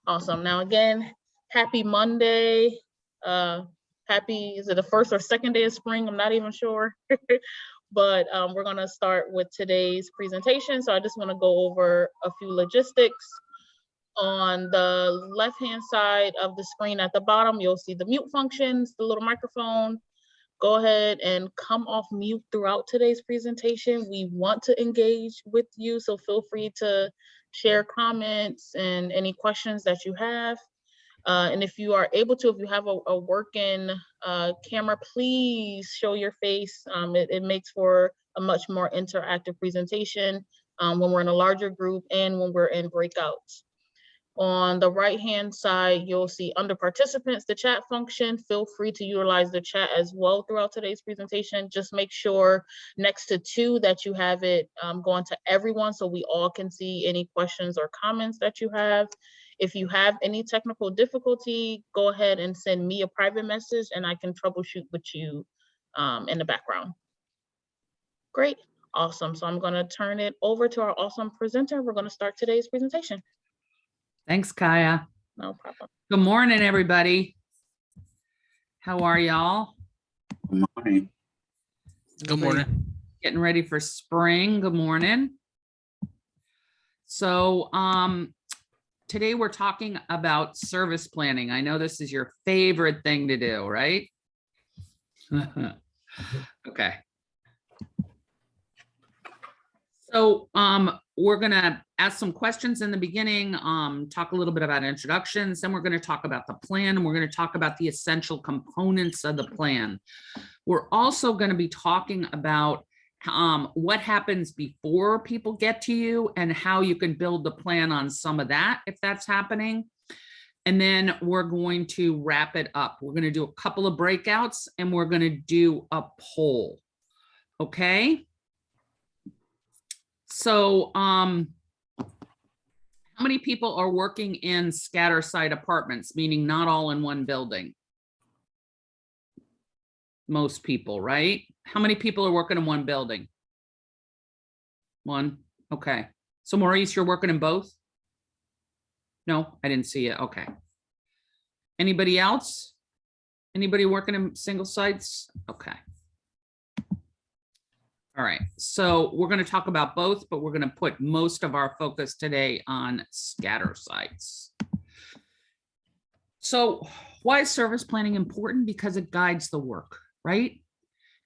Awesome. Now again, happy Monday. Is it the first or second day of spring? I'm not even sure. But we're gonna start with today's presentation. So I just wanna go over a few logistics. On the left-hand side of the screen at the bottom, you'll see the mute functions, the little microphone. Go ahead and come off mute throughout today's presentation. We want to engage with you, so feel free to share comments and any questions that you have. And if you are able to, if you have a working camera, please show your face. It makes for a much more interactive presentation when we're in a larger group and when we're in breakouts. On the right-hand side, you'll see under participants, the chat function. Feel free to utilize the chat as well throughout today's presentation. Just make sure next to two that you have it going to everyone so we all can see any questions or comments that you have. If you have any technical difficulty, go ahead and send me a private message and I can troubleshoot with you in the background. Great, awesome. So I'm gonna turn it over to our awesome presenter. We're gonna start today's presentation. Thanks, Kaya. No problem. Good morning, everybody. How are y'all? Good morning. Good morning. Getting ready for spring. Good morning. So today we're talking about service planning. I know this is your favorite thing to do, right? Okay. So we're gonna ask some questions in the beginning, talk a little bit about introductions, then we're gonna talk about the plan, and we're gonna talk about the essential components of the plan. We're also gonna be talking about what happens before people get to you and how you can build the plan on some of that, if that's happening. And then we're going to wrap it up. We're gonna do a couple of breakouts and we're gonna do a poll, okay? So how many people are working in scatter site apartments, meaning not all in one building? Most people, right? How many people are working in one building? One, okay. So Maurice, you're working in both? No, I didn't see it, okay. Anybody else? Anybody working in single sites? Okay. All right, so we're going to talk about both, but we're going to put most of our focus today on scatter sites. So why is service planning important? Because it guides the work, right?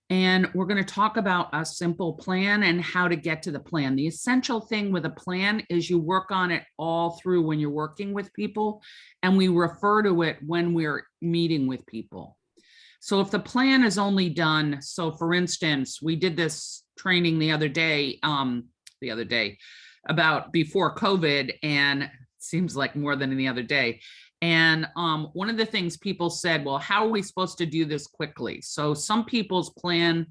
And we're going to talk about a simple plan and how to get to the plan. The essential thing with a plan is you work on it all through when you're working with people, and we refer to it when we're meeting with people. So if the plan is only done, so for instance, we did this training the other day about before COVID, and it seems like more than the other day. And one of the things people said, well, how are we supposed to do this quickly? So some people's plan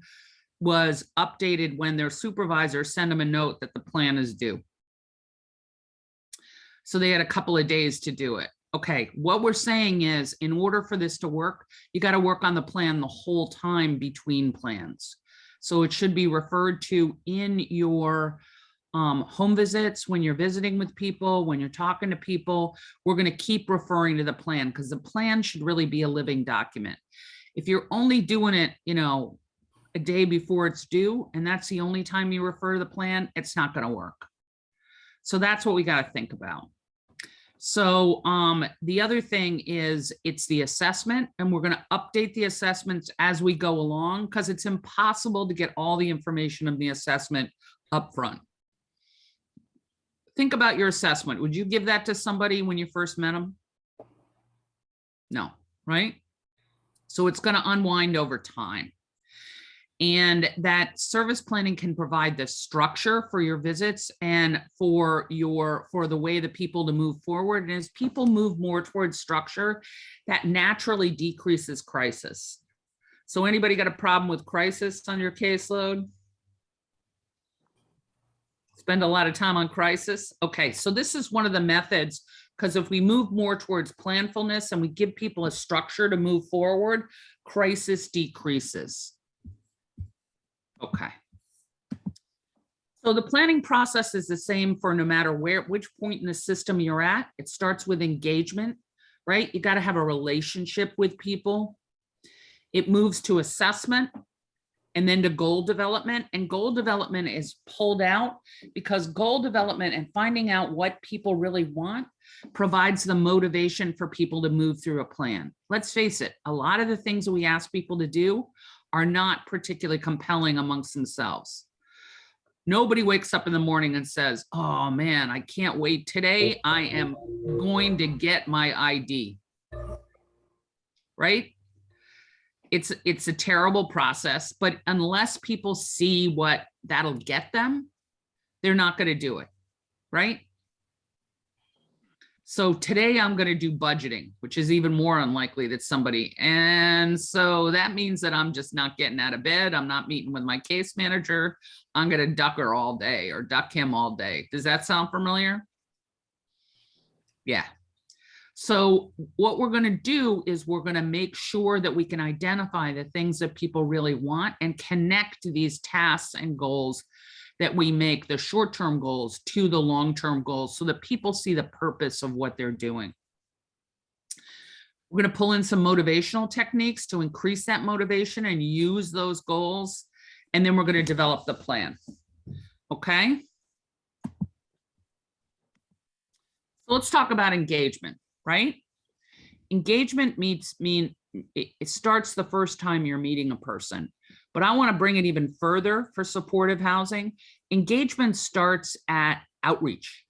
was updated when their supervisor sent them a note that the plan is due. So they had a couple of days to do it. Okay, what we're saying is in order for this to work, you got to work on the plan the whole time between plans. So it should be referred to in your home visits, when you're visiting with people, when you're talking to people. We're going to keep referring to the plan because the plan should really be a living document. If you're only doing it, you know, a day before it's due, and that's the only time you refer to the plan, it's not going to work. So that's what we got to think about. So the other thing is it's the assessment, and we're going to update the assessments as we go along because it's impossible to get all the information of the assessment up front. Think about your assessment. Would you give that to somebody when you first met them? No, right? So it's going to unwind over time. And that service planning can provide the structure for your visits and for the way the people to move forward. And as people move more towards structure, that naturally decreases crisis. So anybody got a problem with crisis on your caseload? Spend a lot of time on crisis? Okay, so this is one of the methods, because if we move more towards planfulness and we give people a structure to move forward, crisis decreases. Okay. So the planning process is the same for no matter which point in the system you're at. It starts with engagement, right? You got to have a relationship with people. It moves to assessment and then to goal development. And goal development is pulled out because goal development and finding out what people really want provides the motivation for people to move through a plan. Let's face it, a lot of the things that we ask people to do are not particularly compelling amongst themselves. Nobody wakes up in the morning and says, oh man, I can't wait. Today I am going to get my ID, right? It's a terrible process, but unless people see what that'll get them, they're not going to do it, right? So today I'm going to do budgeting, which is even more unlikely that somebody, and so that means that I'm just not getting out of bed. I'm not meeting with my case manager. I'm going to duck her all day or duck him all day. Does that sound familiar? Yeah. So what we're going to do is we're going to make sure that we can identify the things that people really want and connect these tasks and goals that we make, the short-term goals, to the long-term goals so that people see the purpose of what they're doing. We're going to pull in some motivational techniques to increase that motivation and use those goals. And then we're going to develop the plan. Okay. So let's talk about engagement, right? Engagement it starts the first time you're meeting a person. But I want to bring it even further for supportive housing. Engagement starts at outreach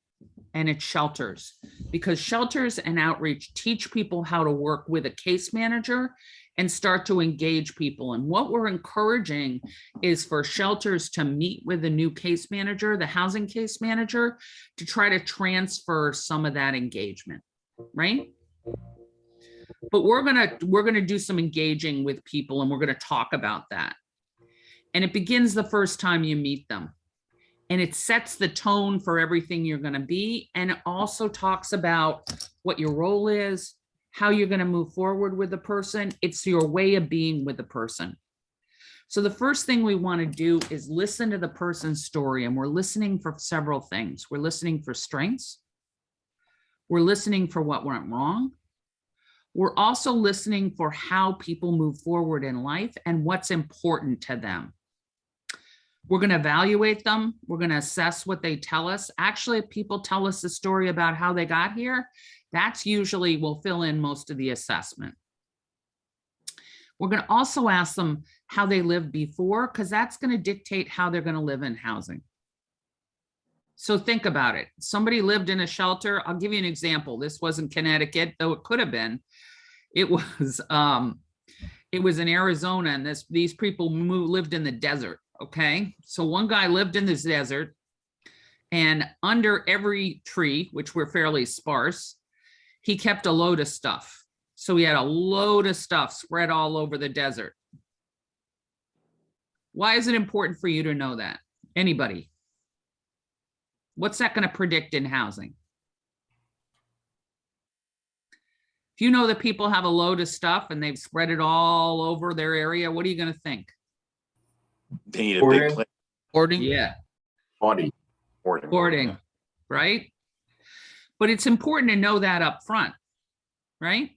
and at shelters, because shelters and outreach teach people how to work with a case manager and start to engage people. And what we're encouraging is for shelters to meet with the new case manager, the housing case manager, to try to transfer some of that engagement, right? But we're gonna do some engaging with people, and we're gonna talk about that. And it begins the first time you meet them. And it sets the tone for everything you're going to be. And it also talks about what your role is, how you're going to move forward with the person. It's your way of being with the person. So the first thing we want to do is listen to the person's story. And we're listening for several things. We're listening for strengths. We're listening for what went wrong. We're also listening for how people move forward in life and what's important to them. We're going to evaluate them. We're going to assess what they tell us. Actually, if people tell us a story about how they got here, that's usually will fill in most of the assessment. We're going to also ask them how they lived before, because that's going to dictate how they're going to live in housing. So think about it. Somebody lived in a shelter. I'll give you an example. This wasn't Connecticut, though it could have been. It was in Arizona, and these people lived in the desert. Okay, so one guy lived in this desert, and under every tree, which were fairly sparse, he kept a load of stuff. So he had a load of stuff spread all over the desert. Why is it important for you to know that? Anybody? What's that going to predict in housing? If you know that people have a load of stuff and they've spread it all over their area, what are you going to think? They need a big place. Hoarding? Yeah. Hoarding. Hoarding, right? But it's important to know that up front, right?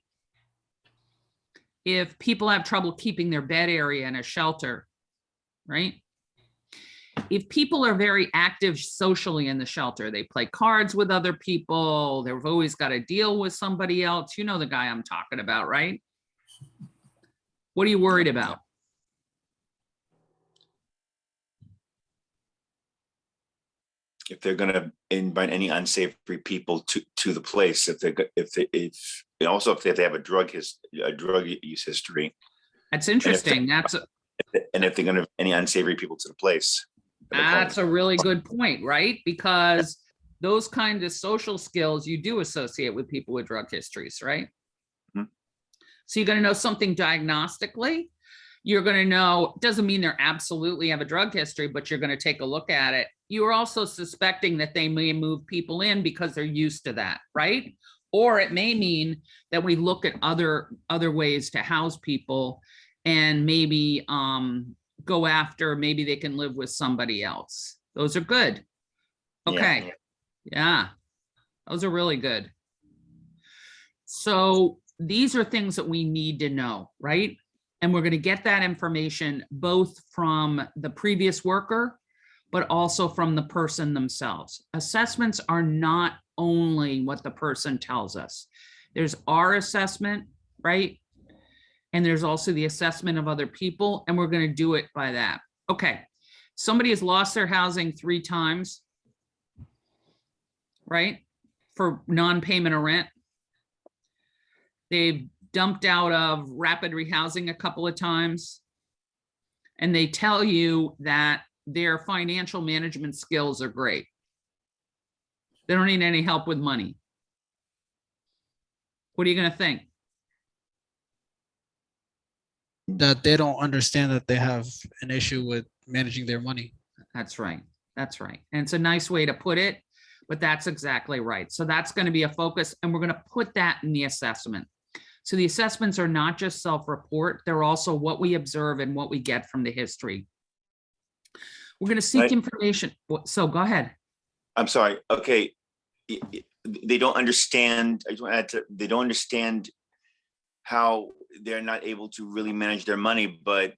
If people have trouble keeping their bed area in a shelter, right? If people are very active socially in the shelter, they play cards with other people, they've always got to deal with somebody else. You know the guy I'm talking about, right? What are you worried about? If they're going to invite any unsavory people to the place, if they have a drug use history. That's interesting. And if they're going to any unsavory people to the place. That's a really good point, right? Because those kinds of social skills you do associate with people with drug histories, right? Mm-hmm. So you're going to know something diagnostically. You're going to know, doesn't mean they're absolutely have a drug history, but you're going to take a look at it. You're also suspecting that they may move people in because they're used to that, right? Or it may mean that we look at other ways to house people and maybe go after, maybe they can live with somebody else. Those are good. Yeah, Okay. Yeah, those are really good. So these are things that we need to know, right? And we're going to get that information both from the previous worker, but also from the person themselves. Assessments are not only what the person tells us. There's our assessment, right? And there's also the assessment of other people, and we're going to do it by that. Okay. Somebody has lost their housing 3 times, right? For non-payment of rent. They've dumped out of rapid rehousing a couple of times. And they tell you that their financial management skills are great. They don't need any help with money. What are you going to think? That they don't understand that they have an issue with managing their money. That's right. That's right. And it's a nice way to put it, but that's exactly right. So that's going to be a focus, and we're going to put that in the assessment. So the assessments are not just self-report, they're also what we observe and what we get from the history. We're going to seek information. So go ahead. I'm sorry. Okay. They don't understand. I just want to add to, they don't understand how they're not able to really manage their money, but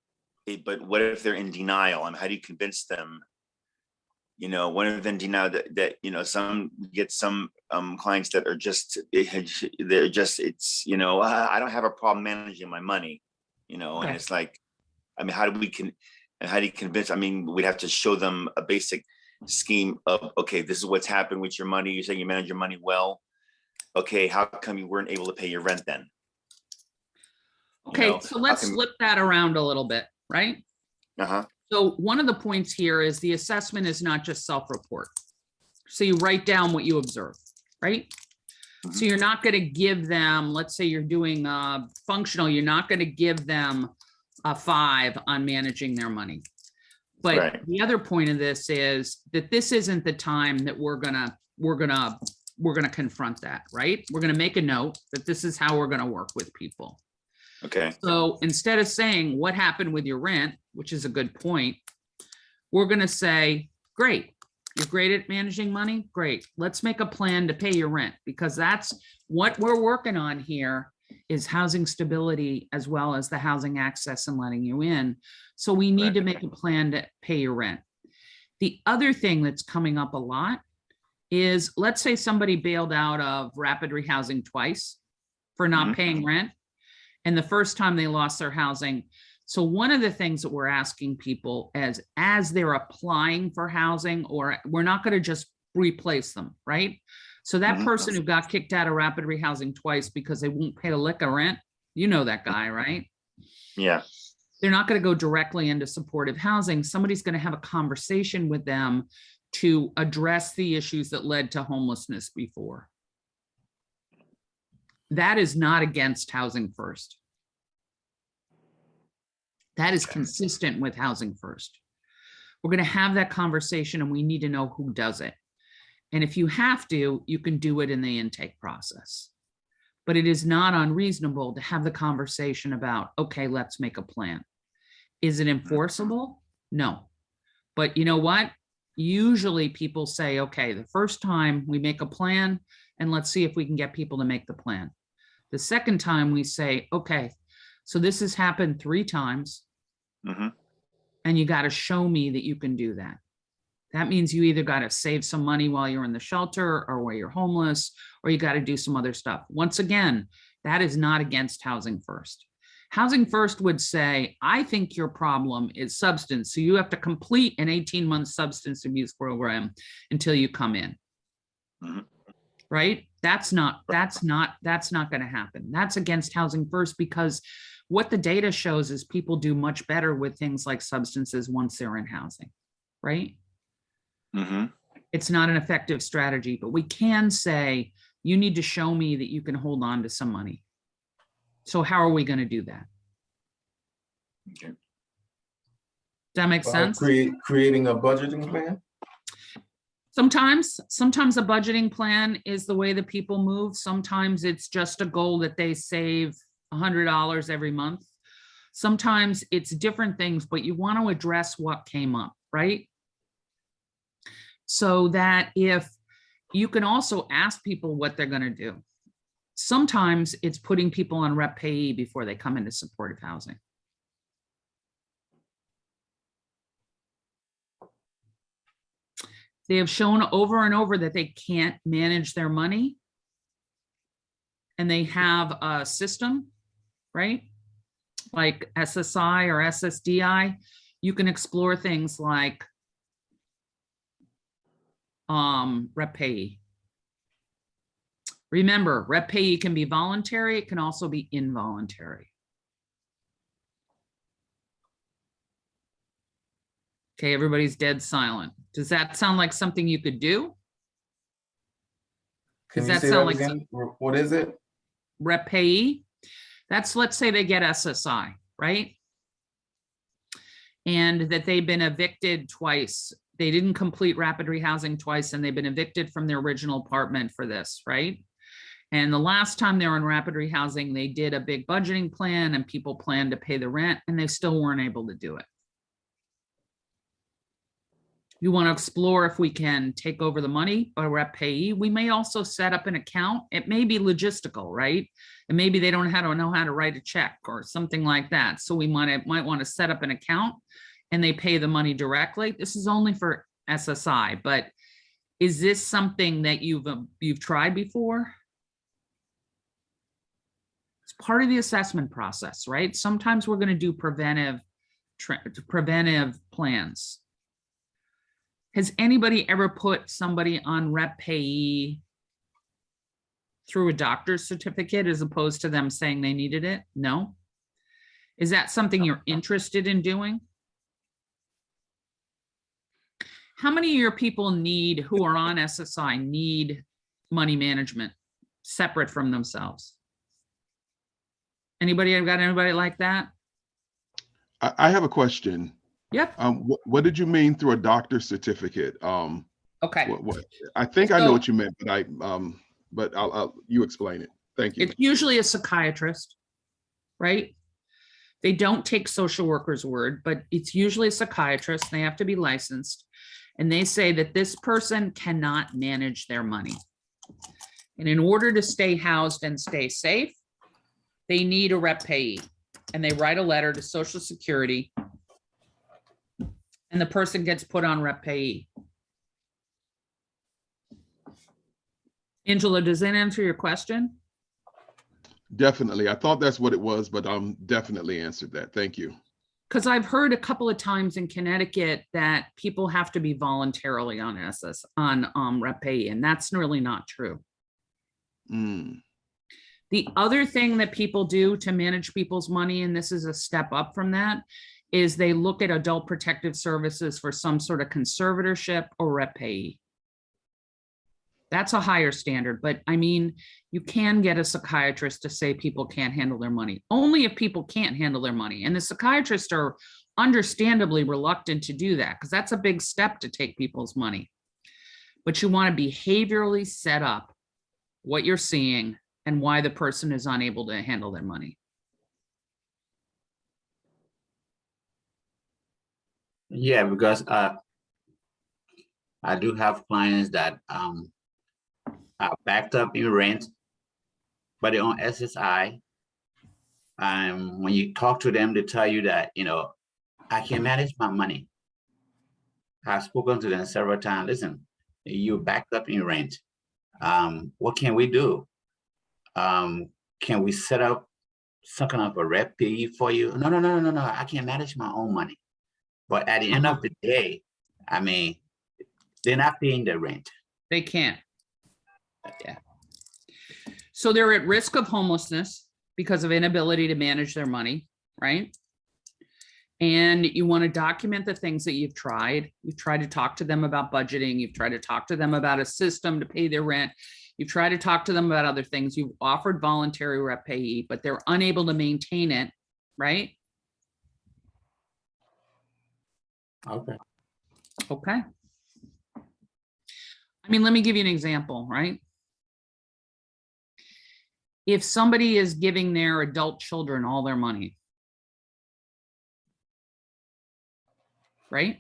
what if they're in denial? I mean, how do you convince them? You know, one of them denial that you know, some clients that are just, they're just, it's, you know, I don't have a problem managing my money, you know. Okay. And it's like, I mean, how do you convince? I mean, we'd have to show them a basic scheme of, okay, this is what's happened with your money. You're saying you manage your money well. Okay, how come you weren't able to pay your rent then? Okay, You know, so let's flip that around a little bit, right? Uh-huh. So one of the points here is the assessment is not just self-report. So you write down what you observe, right? So you're not going to give them, let's say you're doing functional, you're not going to give them a 5 on managing their money. But the other point of this is that this isn't the time that we're gonna confront that, right? We're gonna make a note that this is how we're gonna work with people. Okay. So instead of saying what happened with your rent, which is a good point, we're gonna say, great, you're great at managing money, great. Let's make a plan to pay your rent, because that's what we're working on here, is housing stability as well as the housing access and letting you in. So we need to make a plan to pay your rent. The other thing that's coming up a lot is, let's say somebody bailed out of rapid rehousing twice for not paying rent, and the first time they lost their housing. So one of the things that we're asking people as they're applying for housing, or we're not going to just replace them, right? So that person who got kicked out of rapid rehousing twice because they won't pay a lick of rent, you know that guy, right? Yeah. They're not going to go directly into supportive housing. Somebody's going to have a conversation with them to address the issues that led to homelessness before. That is not against Housing First. That is consistent with Housing First. We're going to have that conversation, and we need to know who does it. And if you have to, you can do it in the intake process. But it is not unreasonable to have the conversation about, okay, let's make a plan. Is it enforceable? No. But you know what? Usually people say, okay, the first time we make a plan, and let's see if we can get people to make the plan. The second time we say, okay, so this has happened 3 times, and you got to show me that you can do that. That means you either got to save some money while you're in the shelter or while you're homeless, or you got to do some other stuff. Once again, that is not against Housing First. Housing First would say, I think your problem is substance, so you have to complete an 18-month substance abuse program until you come in. Right? That's not going to happen. That's against Housing First, because what the data shows is people do much better with things like substances once they're in housing, right? It's not an effective strategy, but we can say, you need to show me that you can hold on to some money. So how are we going to do that? Okay. Does that make sense? Creating a budgeting plan? Sometimes a budgeting plan is the way that people move. Sometimes it's just a goal that they save $100 every month. Sometimes it's different things, but you want to address what came up, right? So that if you can also ask people what they're going to do. Sometimes it's putting people on rep payee before they come into supportive housing. They have shown over and over that they can't manage their money. And they have a system, right? Like SSI or SSDI. You can explore things like rep payee. Remember, rep payee can be voluntary. It can also be involuntary. Okay, everybody's dead silent. Does that sound like something you could do? Can Does you that say sound that like again? What is it? rep payee? That's, let's say they get SSI, right? And that they've been evicted twice. They didn't complete rapid rehousing twice, and they've been evicted from their original apartment for this, right? And the last time they were in rapid rehousing, they did a big budgeting plan and people planned to pay the rent, and they still weren't able to do it. You want to explore if we can take over the money or rep payee. We may also set up an account. It may be logistical, right? And maybe they don't know how to write a check or something like that. So we might want to set up an account and they pay the money directly. This is only for SSI, but is this something that you've tried before? It's part of the assessment process, right? Sometimes we're going to do preventive plans. Has anybody ever put somebody on rep payee through a doctor's certificate as opposed to them saying they needed it? No. Is that something you're interested in doing? How many of your people who are on SSI need money management separate from themselves? Anybody got anybody like that? I have a question. Yep. What did you mean through a doctor's certificate? Okay. I think I know what you meant, but I'll you explain it. Thank you. It's usually a psychiatrist, right? They don't take social worker's word, but it's usually a psychiatrist. They have to be licensed. And they say that this person cannot manage their money. And in order to stay housed and stay safe, they need a rep payee. And they write a letter to Social Security. And the person gets put on rep payee. Angela, does that answer your question? Definitely. I thought that's what it was, but definitely answered that. Thank you. Because I've heard a couple of times in Connecticut that people have to be voluntarily on rep payee, and that's really not true. The other thing that people do to manage people's money, and this is a step up from that, is they look at adult protective services for some sort of conservatorship or rep payee. That's a higher standard, but I mean, you can get a psychiatrist to say people can't handle their money, only if people can't handle their money. And the psychiatrists are understandably reluctant to do that because that's a big step to take people's money. But you want to behaviorally set up what you're seeing and why the person is unable to handle their money. Yeah, because I do have clients that are backed up in rent, but they're on SSI. When you talk to them, they tell you that, I can manage my money. I've spoken to them several times. Listen, you're backed up in rent. What can we do? Can we set up some kind of a rep payee for you? No. I can manage my own money. But at the end of the day, I mean, they're not paying the rent. They can't. Yeah. So they're at risk of homelessness because of inability to manage their money, right? And you want to document the things that you've tried. You've tried to talk to them about budgeting. You've tried to talk to them about a system to pay their rent. You've tried to talk to them about other things. You've offered voluntary rep payee, but they're unable to maintain it, right? Okay. Okay. I mean, let me give you an example, right? If somebody is giving their adult children all their money, right?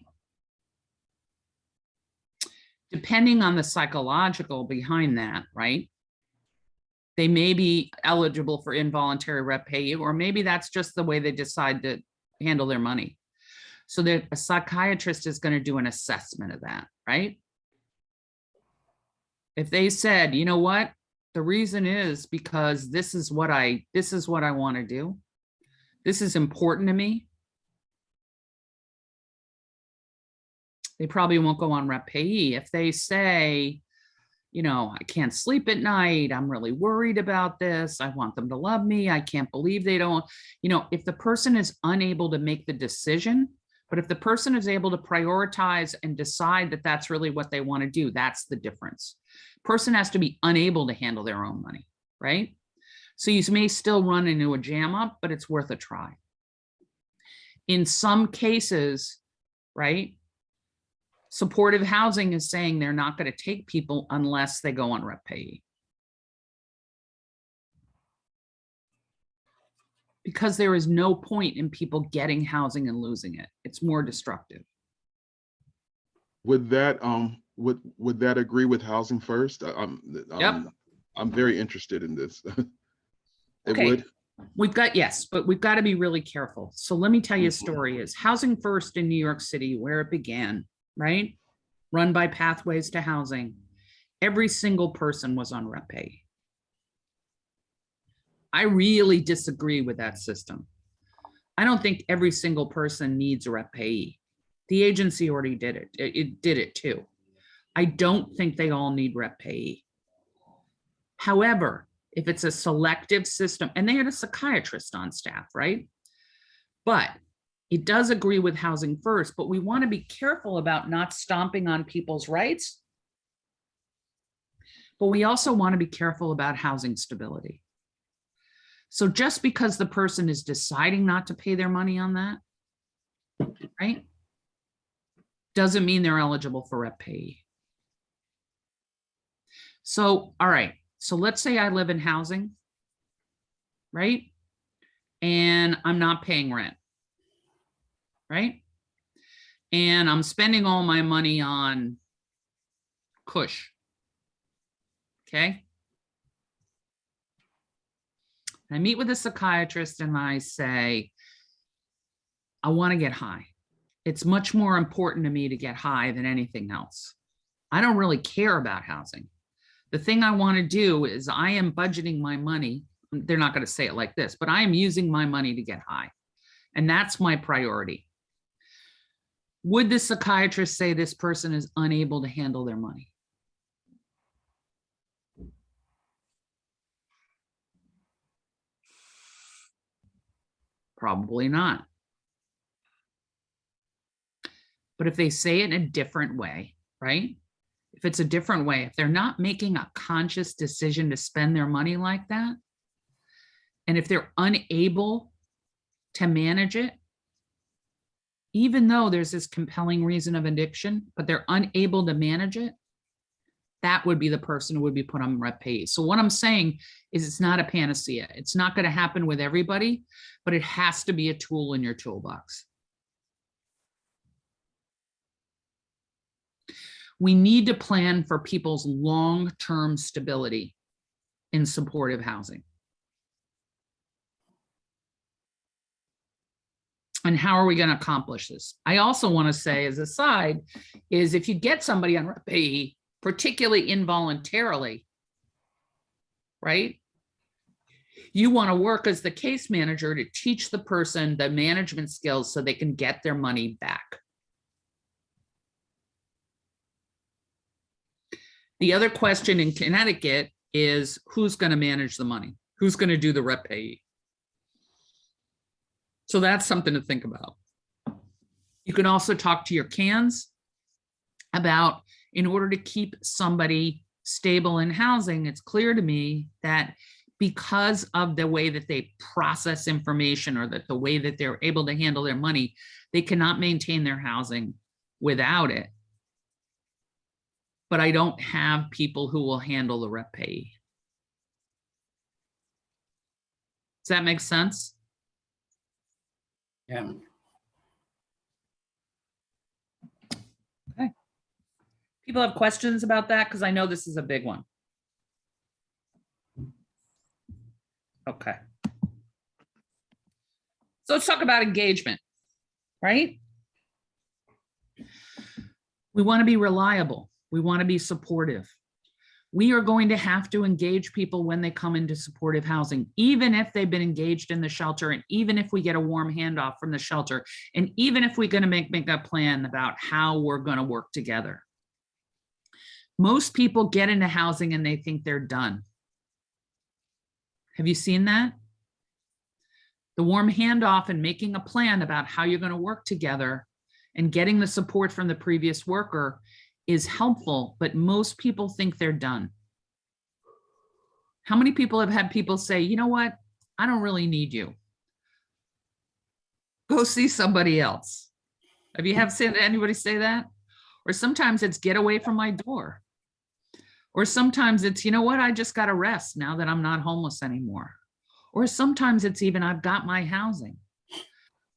depending on the psychological behind that, right? They may be eligible for involuntary rep payee, or maybe that's just the way they decide to handle their money. So that a psychiatrist is going to do an assessment of that, right? If they said, you know what, the reason is because this is what I want to do. This is important to me. They probably won't go on rep payee. If they say, you know, I can't sleep at night, I'm really worried about this, I want them to love me, I can't believe they don't, you know, if the person is unable to make the decision, but if the person is able to prioritize and decide that that's really what they want to do, that's the difference. Person has to be unable to handle their own money, right? So you may still run into a jam up, but it's worth a try. In some cases, right, supportive housing is saying they're not going to take people unless they go on rep payee. Because there is no point in people getting housing and losing it. It's more destructive. Would that would that agree with housing first? I'm very interested in this. It Okay. would. We've got, yes, but we've got to be really careful. So let me tell you a story. Is Housing First in New York City, where it began, right? Run by Pathways to Housing. Every single person was on rep payee. I really disagree with that system. I don't think every single person needs a rep payee. The agency already did it. It did it too. I don't think they all need rep payee. However, if it's a selective system, and they had a psychiatrist on staff, right? But it does agree with Housing First, but we want to be careful about not stomping on people's rights. But we also want to be careful about housing stability. So just because the person is deciding not to pay their money on that, right, doesn't mean they're eligible for rep payee. So, all right, so let's say I live in housing, right? And I'm not paying rent, right? And I'm spending all my money on Kush, okay? I meet with a psychiatrist and I say, I want to get high. It's much more important to me to get high than anything else. I don't really care about housing. The thing I want to do is I am budgeting my money. They're not going to say it like this, but I am using my money to get high. And that's my priority. Would the psychiatrist say this person is unable to handle their money? Probably not. But if they say it in a different way, right? If it's a different way, if they're not making a conscious decision to spend their money like that, and if they're unable to manage it, even though there's this compelling reason of addiction, but they're unable to manage it, that would be the person who would be put on rep payee. So what I'm saying is it's not a panacea. It's not going to happen with everybody, but it has to be a tool in your toolbox. We need to plan for people's long-term stability in supportive housing. And how are we going to accomplish this? I also want to say as a side is if you get somebody on rep payee, particularly involuntarily, right? You want to work as the case manager to teach the person the management skills so they can get their money back. The other question in Connecticut is who's going to manage the money? Who's going to do the rep payee? So that's something to think about. You can also talk to your CANs about, in order to keep somebody stable in housing, it's clear to me that because of the way that they process information or that the way that they're able to handle their money, they cannot maintain their housing without it. But I don't have people who will handle the rep payee. Does that make sense? Yeah. People have questions about that? Because I know this is a big one. Okay. So let's talk about engagement, right? We want to be reliable. We want to be supportive. We are going to have to engage people when they come into supportive housing, even if they've been engaged in the shelter, and even if we get a warm handoff from the shelter, and even if we're going to make a plan about how we're going to work together. Most people get into housing and they think they're done. Have you seen that? The warm handoff and making a plan about how you're going to work together and getting the support from the previous worker is helpful, but most people think they're done. How many people have had people say, you know what? I don't really need you. Go see somebody else. Have you seen anybody say that? Or sometimes it's get away from my door. Or sometimes it's, you know what? I just got to rest now that I'm not homeless anymore. Or sometimes it's even, I've got my housing.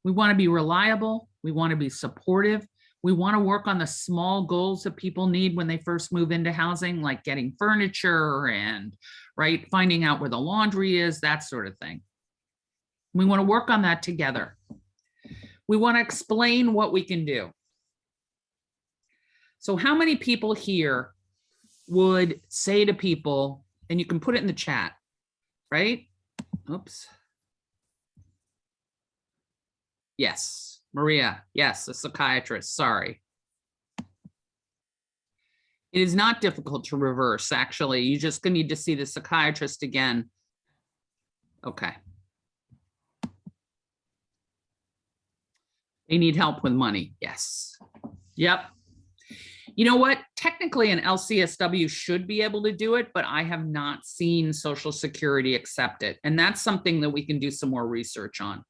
We want to be reliable. We want to be supportive. We want to work on the small goals that people need when they first move into housing, like getting furniture and, right, finding out where the laundry is, that sort of thing. We want to work on that together. We want to explain what we can do. So how many people here would say to people, and you can put it in the chat, right? Oops. Yes, Maria, yes, a psychiatrist, sorry. It is not difficult to reverse, actually. You just gonna need to see the psychiatrist again. Okay. They need help with money, yes. Yep. You know what? Technically, an LCSW should be able to do it, but I have not seen Social Security accept it. And that's something that we can do some more research on.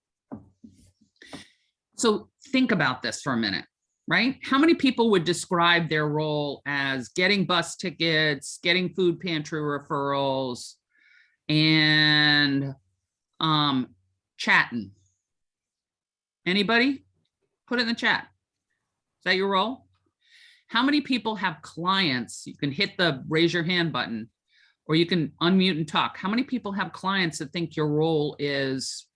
So think about this for a minute, right? How many people would describe their role as getting bus tickets, getting food pantry referrals, and chatting? Anybody? Put it in the chat. Is that your role? How many people have clients? You can hit the raise your hand button, or you can unmute and talk. How many people have clients that think your role is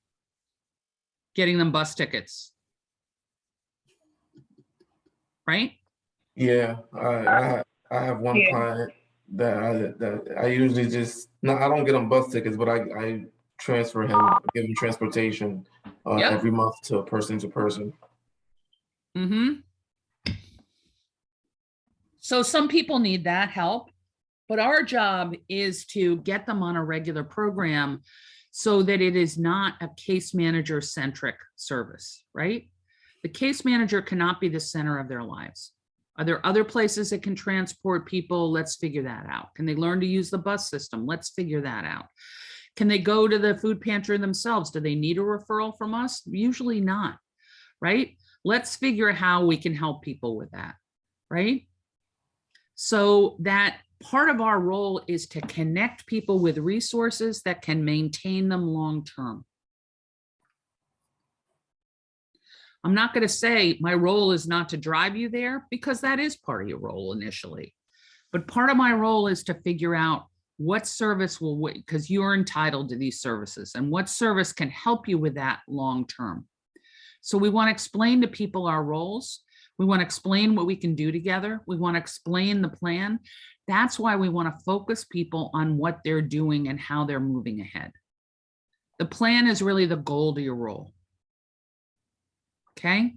getting them bus tickets? Right? Yeah, I have one client that I usually just, no, I don't get him bus tickets, but I transfer him, give him transportation every month to person. Mm-hmm. So some people need that help, but our job is to get them on a regular program so that it is not a case manager centric service, right? The case manager cannot be the center of their lives. Are there other places that can transport people? Let's figure that out. Can they learn to use the bus system? Let's figure that out. Can they go to the food pantry themselves? Do they need a referral from us? Usually not, right? Let's figure out how we can help people with that, right? So that part of our role is to connect people with resources that can maintain them long-term. I'm not going to say my role is not to drive you there, because that is part of your role initially. But part of my role is to figure out what service will, because you're entitled to these services, and what service can help you with that long-term. So we want to explain to people our roles. We want to explain what we can do together. We want to explain the plan. That's why we want to focus people on what they're doing and how they're moving ahead. The plan is really the goal to your role. Okay?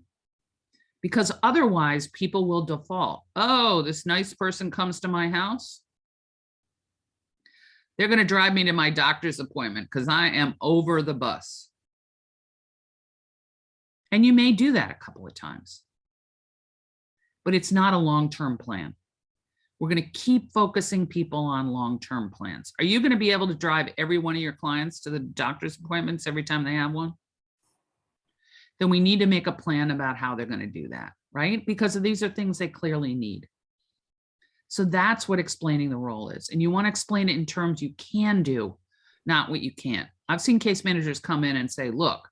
Because otherwise people will default. Oh, this nice person comes to my house. They're going to drive me to my doctor's appointment because I am over the bus. And you may do that a couple of times, but it's not a long-term plan. We're going to keep focusing people on long-term plans. Are you going to be able to drive every one of your clients to the doctor's appointments every time they have one? Then we need to make a plan about how they're going to do that, right? Because these are things they clearly need. So that's what explaining the role is. And you want to explain it in terms you can do, not what you can't. I've seen case managers come in and say, look,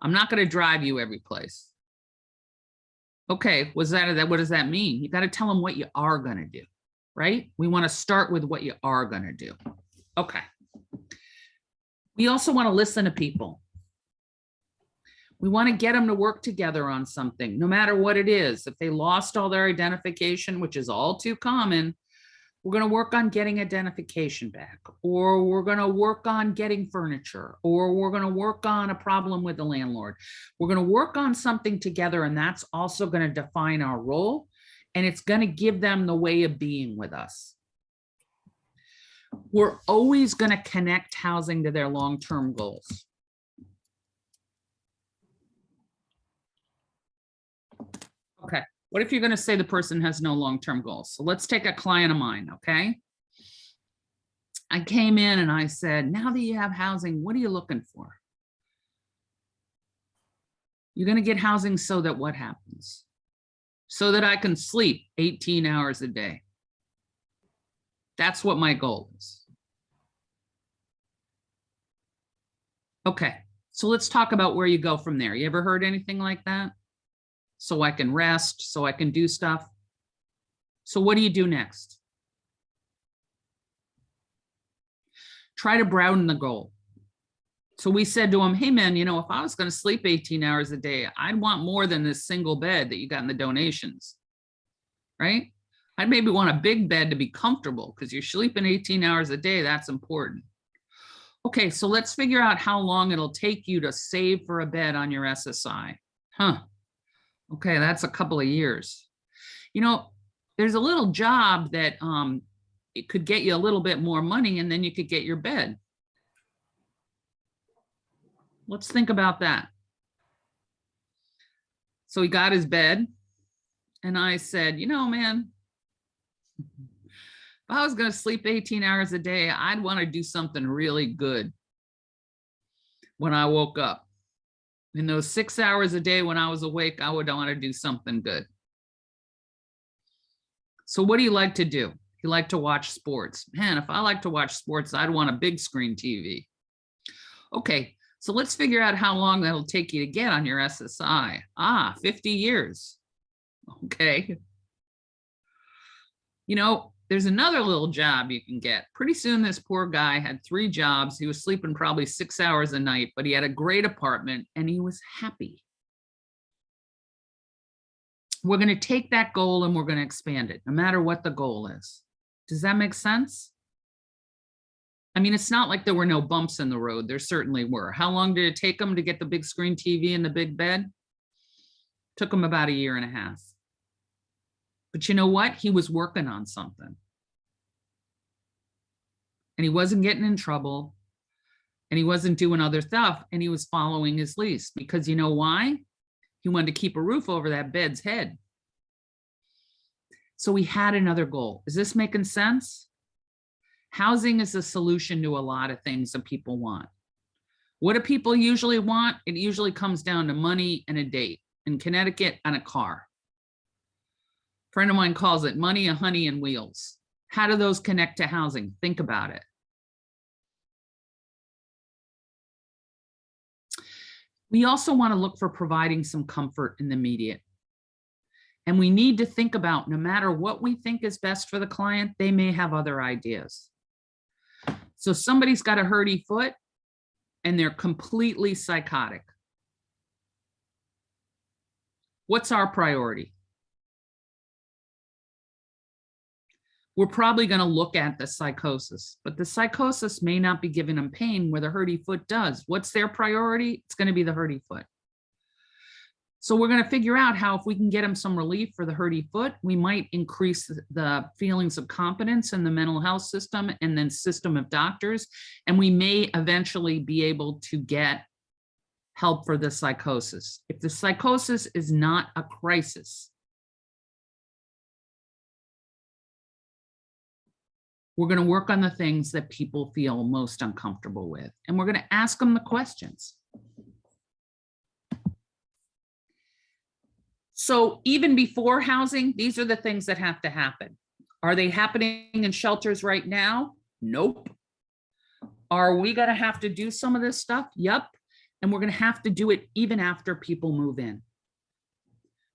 I'm not going to drive you every place, Okay, what does that mean? You got to tell them what you are going to do, right? We want to start with what you are going to do. Okay. We also want to listen to people. We want to get them to work together on something, no matter what it is. If they lost all their identification, which is all too common, we're going to work on getting identification back, or we're going to work on getting furniture, or we're going to work on a problem with the landlord. We're going to work on something together, and that's also going to define our role, and it's going to give them the way of being with us. We're always going to connect housing to their long-term goals. Okay. What if you're going to say the person has no long-term goals? So let's take a client of mine, okay? I came in and I said, now that you have housing, what are you looking for? You're going to get housing so that what happens? So that I can sleep 18 hours a day. That's what my goal is. Okay, so let's talk about where you go from there. You ever heard anything like that? So I can rest, so I can do stuff. So what do you do next? Try to broaden the goal. So we said to him, hey man, you know, if I was going to sleep 18 hours a day, I'd want more than this single bed that you got in the donations, right? I'd maybe want a big bed to be comfortable because you're sleeping 18 hours a day. That's important. Okay, so let's figure out how long it'll take you to save for a bed on your SSI. Huh. Okay, that's a couple of years. You know, there's a little job that it could get you a little bit more money and then you could get your bed. Let's think about that. So he got his bed and I said, you know, man, if I was going to sleep 18 hours a day, I'd want to do something really good when I woke up. In those 6 hours a day when I was awake, I would want to do something good. So what do you like to do? You like to watch sports. Man, if I like to watch sports, I'd want a big screen TV. Okay, so let's figure out how long that'll take you to get on your SSI. 50 years. Okay. You know, there's another little job you can get. Pretty soon, this poor guy had 3 jobs. He was sleeping probably 6 hours a night, but he had a great apartment and he was happy. We're going to take that goal and we're going to expand it, no matter what the goal is. Does that make sense? I mean, it's not like there were no bumps in the road. There certainly were. How long did it take him to get the big screen TV and the big bed? Took him about 1.5 years. But you know what? He was working on something. And he wasn't getting in trouble. And he wasn't doing other stuff. And he was following his lease. Because you know why? He wanted to keep a roof over that bed's head. So he had another goal. Is this making sense? Housing is a solution to a lot of things that people want. What do people usually want? It usually comes down to money and a date. In Connecticut, and a car. A friend of mine calls it money, a honey, and wheels. How do those connect to housing? Think about it. We also want to look for providing some comfort in the immediate. And we need to think about, no matter what we think is best for the client, they may have other ideas. So somebody's got a hurty foot and they're completely psychotic. What's our priority? We're probably going to look at the psychosis, but the psychosis may not be giving them pain where the hurty foot does. What's their priority? It's going to be the hurty foot. So we're going to figure out how, if we can get them some relief for the hurty foot, we might increase the feelings of competence in the mental health system and then system of doctors. And we may eventually be able to get help for the psychosis. If the psychosis is not a crisis, we're going to work on the things that people feel most uncomfortable with. And we're going to ask them the questions. So even before housing, these are the things that have to happen. Are they happening in shelters right now? Nope. Are we going to have to do some of this stuff? Yep. And we're going to have to do it even after people move in.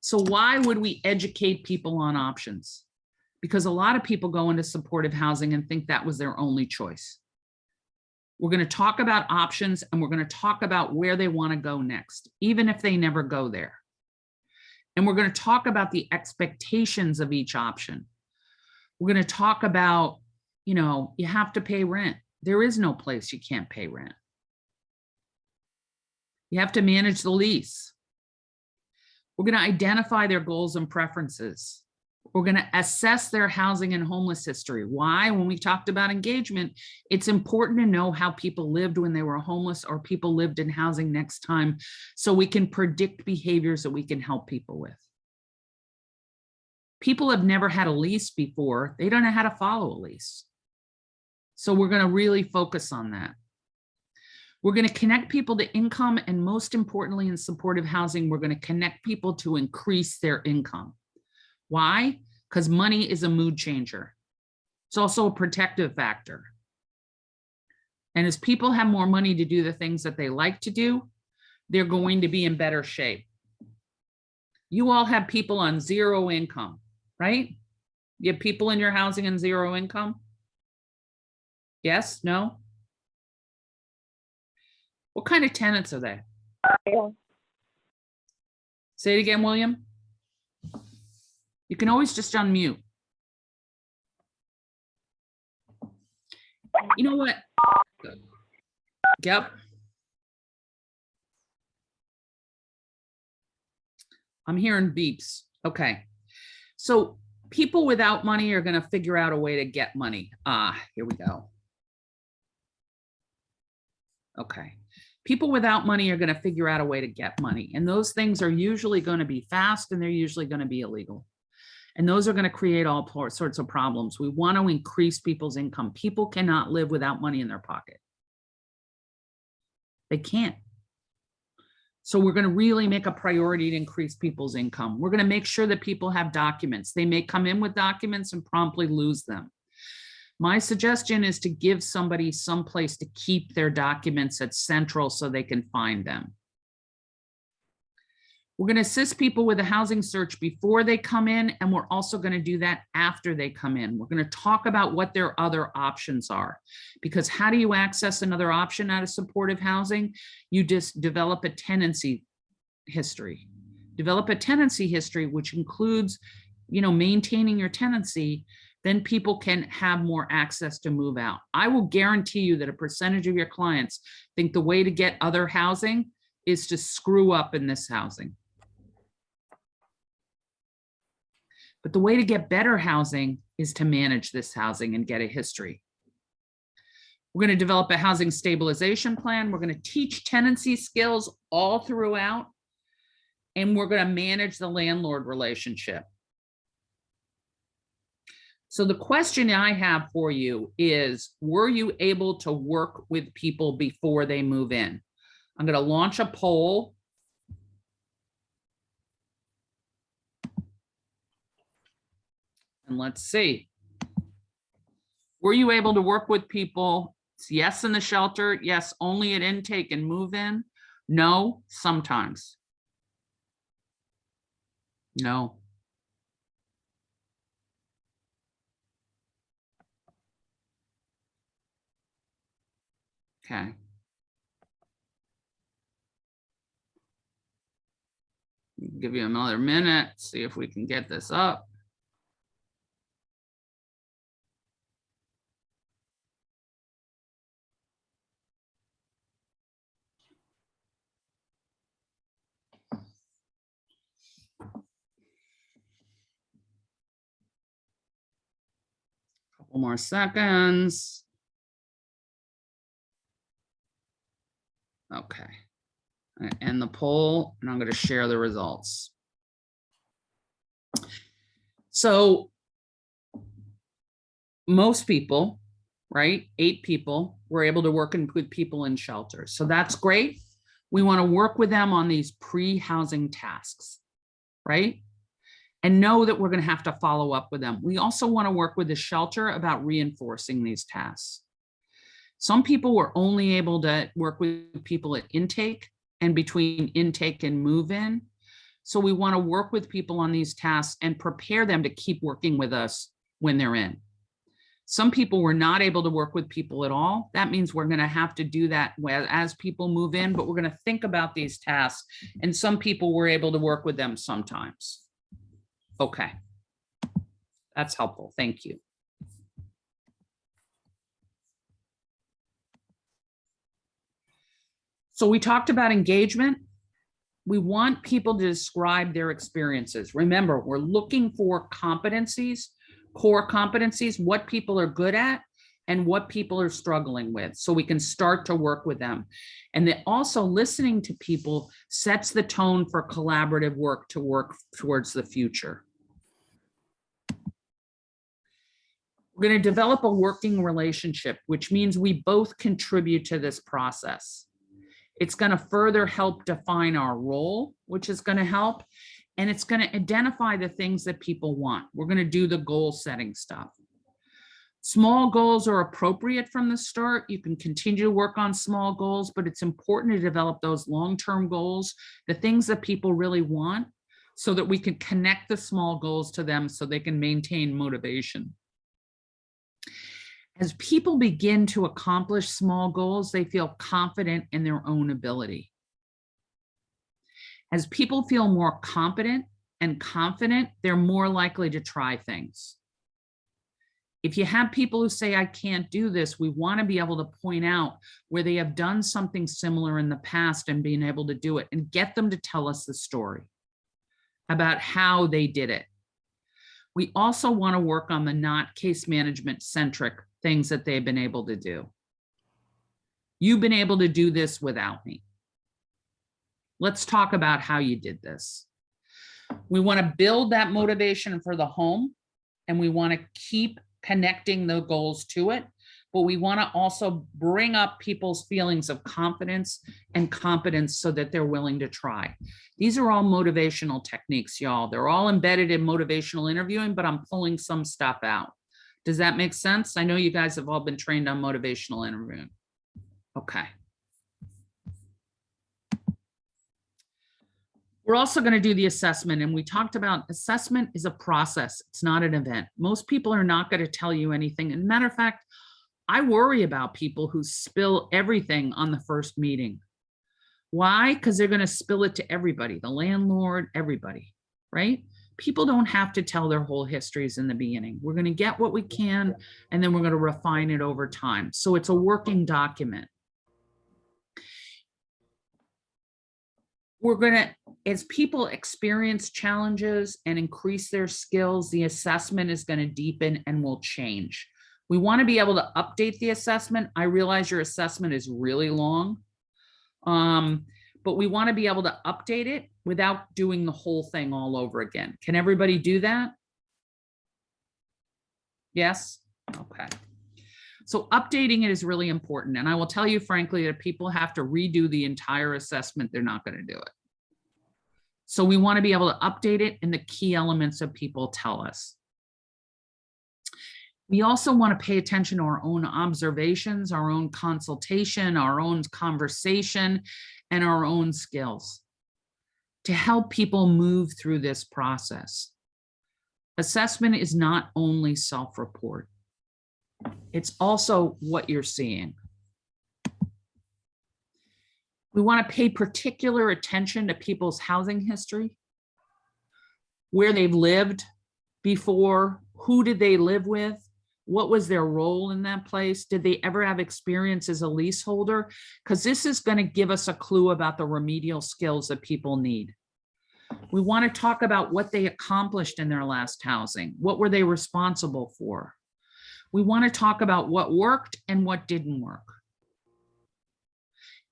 So why would we educate people on options? Because a lot of people go into supportive housing and think that was their only choice. We're going to talk about options, and we're going to talk about where they want to go next, even if they never go there. And we're going to talk about the expectations of each option. We're going to talk about, you have to pay rent. There is no place you can't pay rent. You have to manage the lease. We're going to identify their goals and preferences. We're going to assess their housing and homeless history. Why? When we talked about engagement, it's important to know how people lived when they were homeless or people lived in housing next time, so we can predict behaviors that we can help people with. People have never had a lease before. They don't know how to follow a lease. So we're going to really focus on that. We're going to connect people to income, and most importantly, in supportive housing, we're going to connect people to increase their income. Why? Because money is a mood changer. It's also a protective factor. And as people have more money to do the things that they like to do, they're going to be in better shape. You all have people on zero income, right? You have people in your housing on zero income? Yes? No? What kind of tenants are they? Say it again, William. You can always just unmute. You know what? Yep. I'm hearing beeps. Okay. So people without money are going to figure out a way to get money. Here we go. Okay. People without money are going to figure out a way to get money. And those things are usually going to be fast, and they're usually going to be illegal. And those are going to create all sorts of problems. We want to increase people's income. People cannot live without money in their pocket. They can't. So we're going to really make a priority to increase people's income. We're going to make sure that people have documents. They may come in with documents and promptly lose them. My suggestion is to give somebody some place to keep their documents at Central so they can find them. We're going to assist people with a housing search before they come in, and we're also going to do that after they come in. We're going to talk about what their other options are, because how do you access another option out of supportive housing? You just develop a tenancy history. Develop a tenancy history, which includes, maintaining your tenancy. Then people can have more access to move out. I will guarantee you that a percentage of your clients think the way to get other housing is to screw up in this housing. But the way to get better housing is to manage this housing and get a history. We're going to develop a housing stabilization plan. We're going to teach tenancy skills all throughout, and we're going to manage the landlord relationship. So the question I have for you is, were you able to work with people before they move in? I'm going to launch a poll. And let's see. Were you able to work with people? Yes, in the shelter. Yes, only at intake and move in. No, sometimes. No. Okay. Give you another minute, see if we can get this up. Couple more seconds. Okay. I'm gonna end the poll, and I'm going to share the results. So most people, right, 8 people, were able to work with people in shelters. So that's great. We want to work with them on these pre-housing tasks, right? And know that we're going to have to follow up with them. We also want to work with the shelter about reinforcing these tasks. Some people were only able to work with people at intake and between intake and move-in. So we want to work with people on these tasks and prepare them to keep working with us when they're in. Some people were not able to work with people at all. That means we're going to have to do that as people move in, but we're going to think about these tasks. And some people were able to work with them sometimes. Okay. That's helpful. Thank you. So we talked about engagement. We want people to describe their experiences. Remember, we're looking for competencies, core competencies, what people are good at and what people are struggling with, so we can start to work with them. And then also listening to people sets the tone for collaborative work to work towards the future. We're going to develop a working relationship, which means we both contribute to this process. It's going to further help define our role, which is going to help. And it's going to identify the things that people want. We're going to do the goal setting stuff. Small goals are appropriate from the start. You can continue to work on small goals, but it's important to develop those long-term goals, the things that people really want, so that we can connect the small goals to them so they can maintain motivation. As people begin to accomplish small goals, they feel confident in their own ability. As people feel more competent and confident, they're more likely to try things. If you have people who say, I can't do this, we want to be able to point out where they have done something similar in the past and being able to do it, and get them to tell us the story about how they did it. We also want to work on the not case management centric things that they've been able to do. You've been able to do this without me. Let's talk about how you did this. We want to build that motivation for the home, and we want to keep connecting the goals to it, but we want to also bring up people's feelings of confidence and competence so that they're willing to try. These are all motivational techniques, y'all. They're all embedded in motivational interviewing, but I'm pulling some stuff out. Does that make sense? I know you guys have all been trained on motivational interviewing. Okay. We're also going to do the assessment, and we talked about assessment is a process. It's not an event. Most people are not going to tell you anything. And matter of fact, I worry about people who spill everything on the first meeting. Why? Because they're going to spill it to everybody, the landlord, everybody, right? People don't have to tell their whole histories in the beginning. We're going to get what we can, and then we're going to refine it over time. So it's a working document. We're going to, as people experience challenges and increase their skills, the assessment is going to deepen and will change. We want to be able to update the assessment. I realize your assessment is really long, but we want to be able to update it without doing the whole thing all over again. Can everybody do that? Yes? Okay. So updating it is really important. And I will tell you frankly that if people have to redo the entire assessment, they're not going to do it. So we want to be able to update it and the key elements that people tell us. We also want to pay attention to our own observations, our own consultation, our own conversation, and our own skills to help people move through this process. Assessment is not only self-report. It's also what you're seeing. We want to pay particular attention to people's housing history, where they've lived before, who did they live with, what was their role in that place, did they ever have experience as a leaseholder? Because this is going to give us a clue about the remedial skills that people need. We want to talk about what they accomplished in their last housing. What were they responsible for? We want to talk about what worked and what didn't work.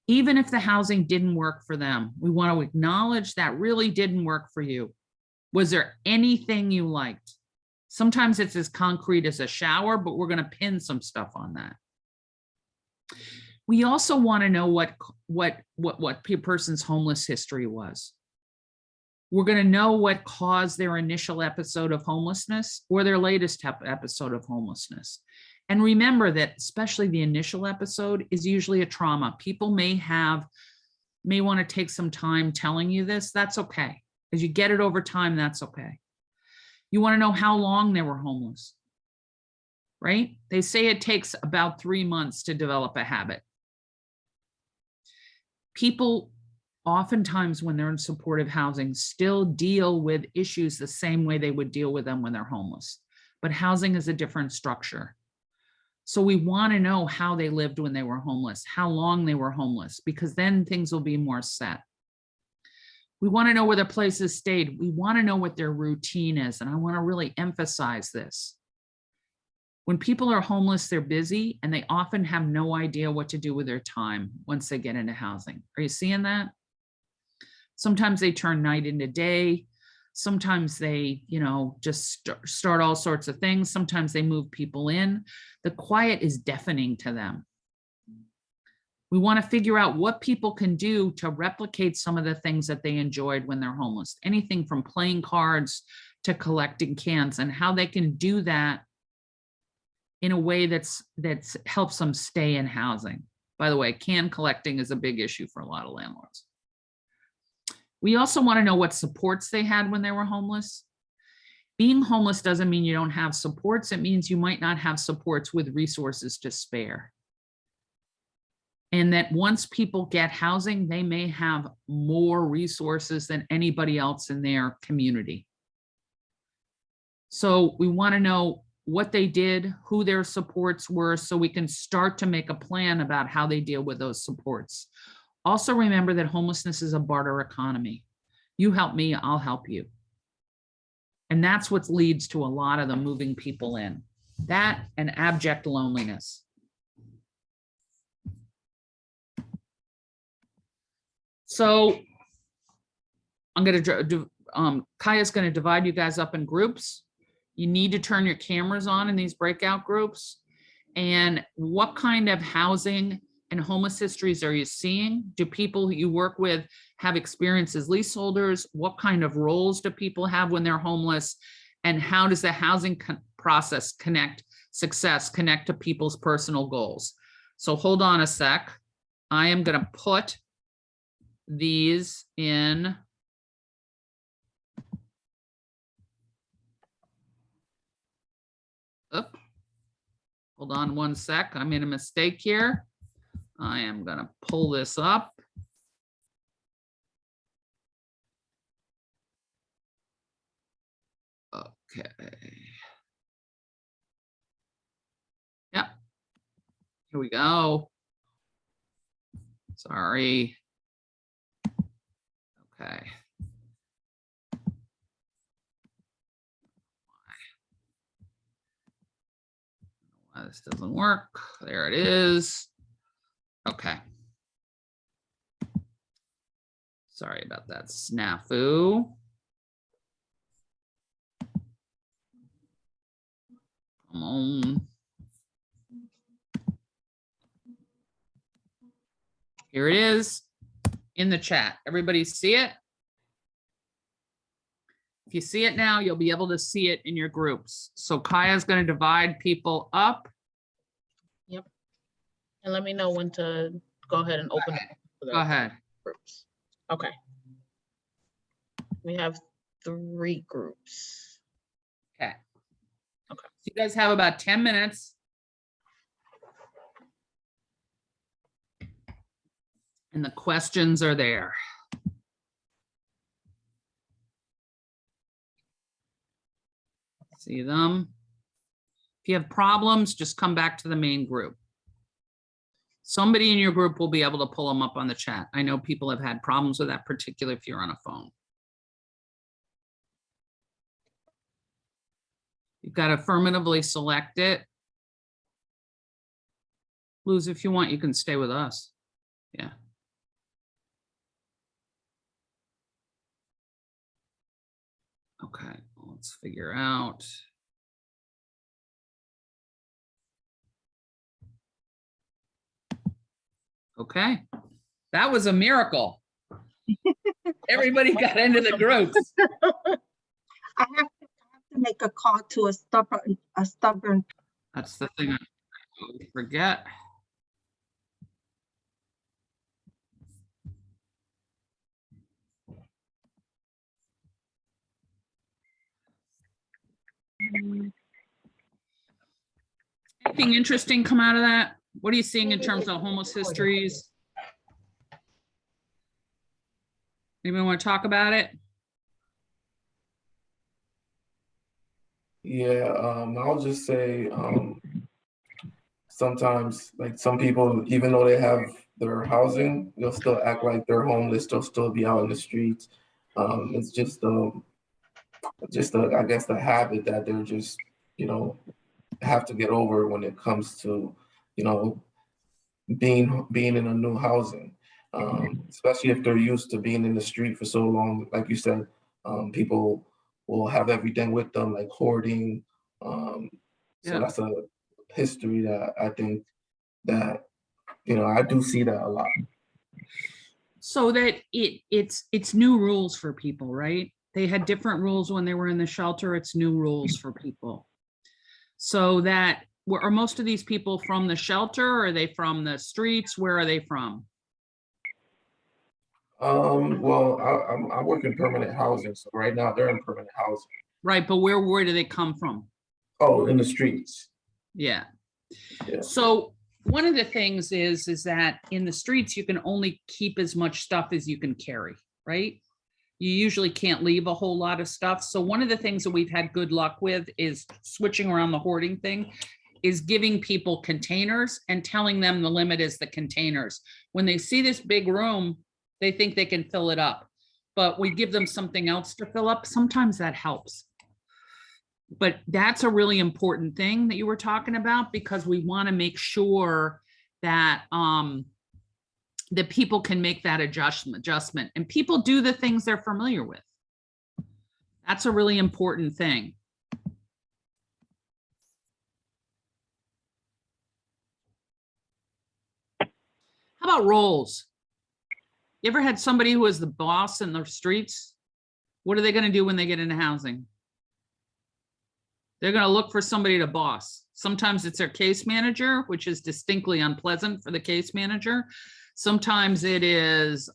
Even if the housing didn't work for them, we want to acknowledge that really didn't work for you. Was there anything you liked? Sometimes it's as concrete as a shower, but we're going to pin some stuff on that. We also want to know what person's homeless history was. We're going to know what caused their initial episode of homelessness or their latest episode of homelessness. And remember that especially the initial episode is usually a trauma. People may want to take some time telling you this. That's okay. As you get it over time, that's okay. You want to know how long they were homeless, right? They say it takes about 3 months to develop a habit. People oftentimes, when they're in supportive housing, still deal with issues the same way they would deal with them when they're homeless. But housing is a different structure. So we want to know how they lived when they were homeless, how long they were homeless, because then things will be more set. We want to know where their places stayed. We want to know what their routine is. And I want to really emphasize this. When people are homeless, they're busy and they often have no idea what to do with their time once they get into housing. Are you seeing that? Sometimes they turn night into day. Sometimes they, just start all sorts of things. Sometimes they move people in. The quiet is deafening to them. We want to figure out what people can do to replicate some of the things that they enjoyed when they're homeless. Anything from playing cards to collecting cans, and how they can do that in a way that's helps them stay in housing. By the way, can collecting is a big issue for a lot of landlords. We also want to know what supports they had when they were homeless. Being homeless doesn't mean you don't have supports. It means you might not have supports with resources to spare. And that once people get housing, they may have more resources than anybody else in their community. So we want to know what they did, who their supports were, so we can start to make a plan about how they deal with those supports. Also remember that homelessness is a barter economy. You help me, I'll help you. And that's what leads to a lot of the moving people in. That and abject loneliness. So I'm going to, Kaya's going to divide you guys up in groups. You need to turn your cameras on in these breakout groups. And what kind of housing and homeless histories are you seeing? Do people you work with have experience as leaseholders? What kind of roles do people have when they're homeless? And how does the housing process connect to people's personal goals? So hold on a sec. I am going to put these in hold on one sec. I made a mistake here. I am going to pull this up. Okay. Yep. Here we go. Sorry. Okay. Why this doesn't work. There it is. Okay. Sorry about that snafu. Come on. Here it is in the chat. Everybody see it? If you see it now, you'll be able to see it in your groups. So Kaya's going to divide people up. Yep. And let me know when to go ahead and open it. Go ahead. Groups. Okay. We have 3 groups. Okay. Okay. So you guys have about 10 minutes. And the questions are there. See them? If you have problems, just come back to the main group. Somebody in your group will be able to pull them up on the chat. I know people have had problems with that, particularly if you're on a phone. You've got to affirmatively select it. Luz, if you want, you can stay with us. Yeah. Okay, let's figure out. Okay, that was a miracle. Everybody got into the groups. I have to make a call to a stubborn. That's the thing I forget. Anything interesting come out of that? What are you seeing in terms of homeless histories? Anyone want to talk about it? Yeah, I'll just say, sometimes, like, some people, even though they have their housing, they'll still act like they're homeless. They'll still be out in the streets. It's just I guess the habit that they're just, you know, have to get over when it comes to, you know, being in a new housing, especially if they're used to being in the street for so long. Like you said, people will have everything with them, like hoarding. So Yeah. that's a history that I think that, you know, I do see that a lot. So that it's new rules for people, right? They had different rules when they were in the shelter. It's new rules for people. So that, are most of these people from the shelter? Or are they from the streets? Where are they from? Well, I work in permanent housing, so right now they're in permanent housing. Right, but where do they come from? Oh, in the streets. Yeah. Yeah. So one of the things is that in the streets, you can only keep as much stuff as you can carry, right? You usually can't leave a whole lot of stuff. So one of the things that we've had good luck with is switching around the hoarding thing, is giving people containers and telling them the limit is the containers. When they see this big room, they think they can fill it up, but we give them something else to fill up. Sometimes that helps. But that's a really important thing that you were talking about, because we want to make sure that that people can make that adjustment, and people do the things they're familiar with. That's a really important thing. How about roles? You ever had somebody who was the boss in the streets? What are they going to do when they get into housing? They're going to look for somebody to boss. Sometimes it's their case manager, which is distinctly unpleasant for the case manager. Sometimes it is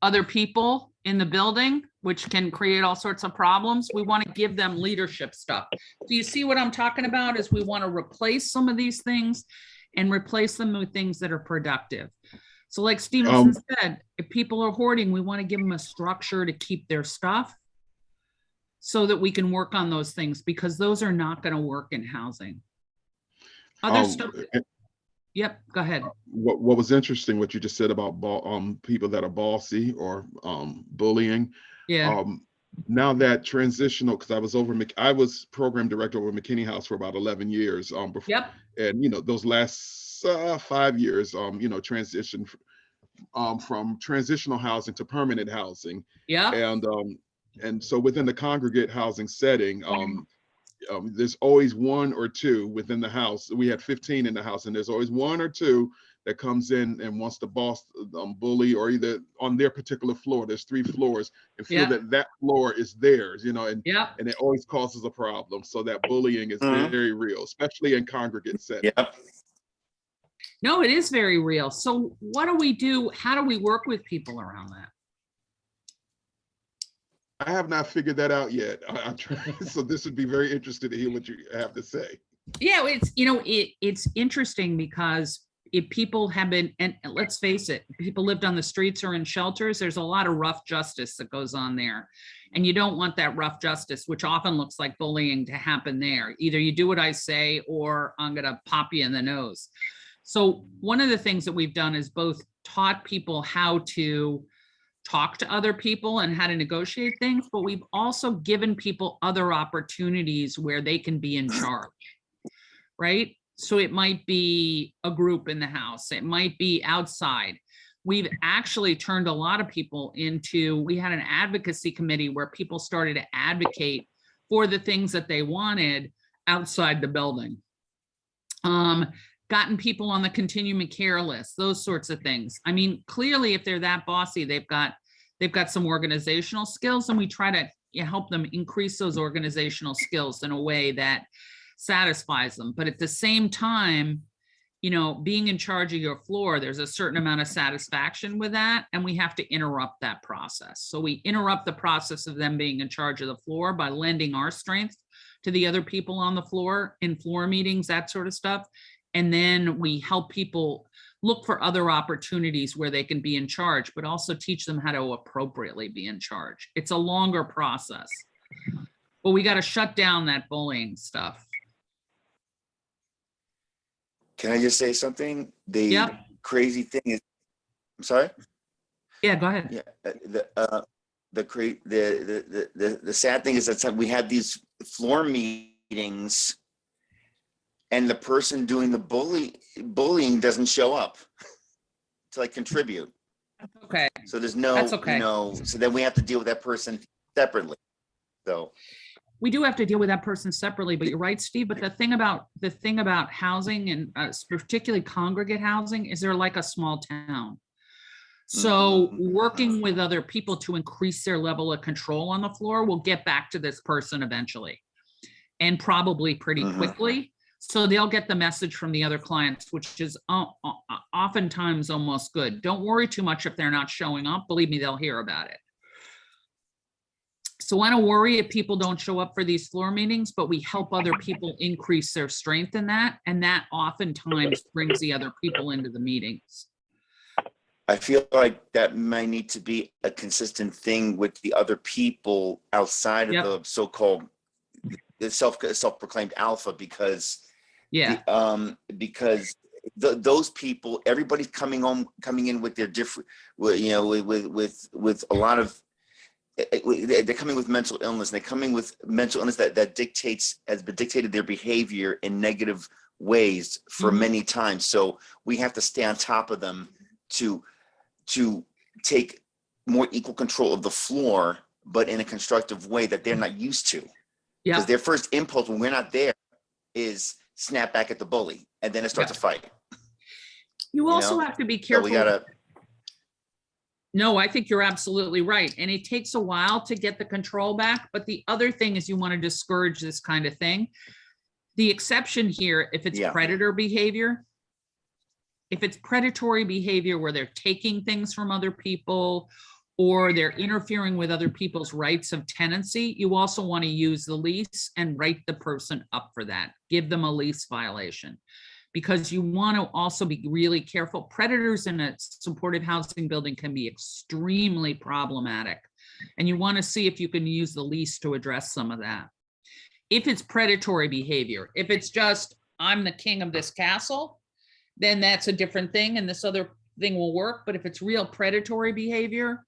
other people in the building, which can create all sorts of problems. We want to give them leadership stuff. Do you see what I'm talking about? Is we want to replace some of these things and replace them with things that are productive. So like Stevenson said, if people are hoarding, we want to give them a structure to keep their stuff so that we can work on those things, because those are not going to work in housing. Other stuff. Yep, go ahead. What was interesting, what you just said about people that are bossy or bullying. Yeah. Now that transitional, because I was program director over McKinney House for about 11 years. Before, yep. And those last 5 years, transition from transitional housing to permanent housing. Yeah. And so within the congregate housing setting, there's always one or two within the house. We had 15 in the house, and there's always one or two that comes in and wants to boss, bully, or either on their particular floor. There's 3 floors, and feel that floor is theirs, and it always causes a problem. So that bullying is very real, especially in congregate settings. Yep. No, it is very real. So what do we do? How do we work with people around that? I have not figured that out yet. I'm trying, so this would be very interesting to hear what you have to say. Yeah, it's interesting, because if people have been, and let's face it, people lived on the streets or in shelters, there's a lot of rough justice that goes on there. And you don't want that rough justice, which often looks like bullying, to happen there. Either you do what I say, or I'm going to pop you in the nose. So one of the things that we've done is both taught people how to talk to other people and how to negotiate things, but we've also given people other opportunities where they can be in charge, right? So it might be a group in the house, it might be outside. We've actually turned a lot of people into, we had an advocacy committee where people started to advocate for the things that they wanted outside the building. Gotten people on the continuum of care list, those sorts of things. I mean, clearly, if they're that bossy, they've got some organizational skills, and we try to help them increase those organizational skills in a way that satisfies them. But at the same time, being in charge of your floor, there's a certain amount of satisfaction with that, and we have to interrupt that process. So we interrupt the process of them being in charge of the floor by lending our strength to the other people on the floor in floor meetings, that sort of stuff. And then we help people look for other opportunities where they can be in charge, but also teach them how to appropriately be in charge. It's a longer process. But we got to shut down that bullying stuff. Can I just say something? The Yep. crazy thing is, I'm sorry? Yeah, go ahead. Yeah, the sad thing is that we have these floor meetings and the person doing the bullying doesn't show up to like contribute. Okay. So there's no, That's okay. So then we have to deal with that person separately. So We do have to deal with that person separately, but you're right, Steve. But the thing about housing and particularly congregate housing is they're like a small town. So working with other people to increase their level of control on the floor, we'll get back to this person eventually and probably pretty quickly. So they'll get the message from the other clients, which is oftentimes almost good. Don't worry too much if they're not showing up. Believe me, they'll hear about it. So I don't worry if people don't show up for these floor meetings, but we help other people increase their strength in that. And that oftentimes brings the other people into the meetings. I feel like that might need to be a consistent thing with the other people outside of the so-called self-proclaimed alpha, because those people, everybody's coming in with their different, with a lot of, they're coming with mental illness. They're coming with mental illness that has been dictated their behavior in negative ways for many times. So we have to stay on top of them to take more equal control of the floor, but in a constructive way that they're not used to. Because their first impulse when we're not there is snap back at the bully, and then it starts a fight. You also have to be careful. So No, I think you're absolutely right. And it takes a while to get the control back. But the other thing is you want to discourage this kind of thing. The exception here, if it's predator behavior, if it's predatory behavior where they're taking things from other people or they're interfering with other people's rights of tenancy, you also want to use the lease and write the person up for that. Give them a lease violation, because you want to also be really careful. Predators in a supportive housing building can be extremely problematic, and you want to see if you can use the lease to address some of that. If it's predatory behavior, if it's just, I'm the king of this castle, then that's a different thing and this other thing will work. But if it's real predatory behavior,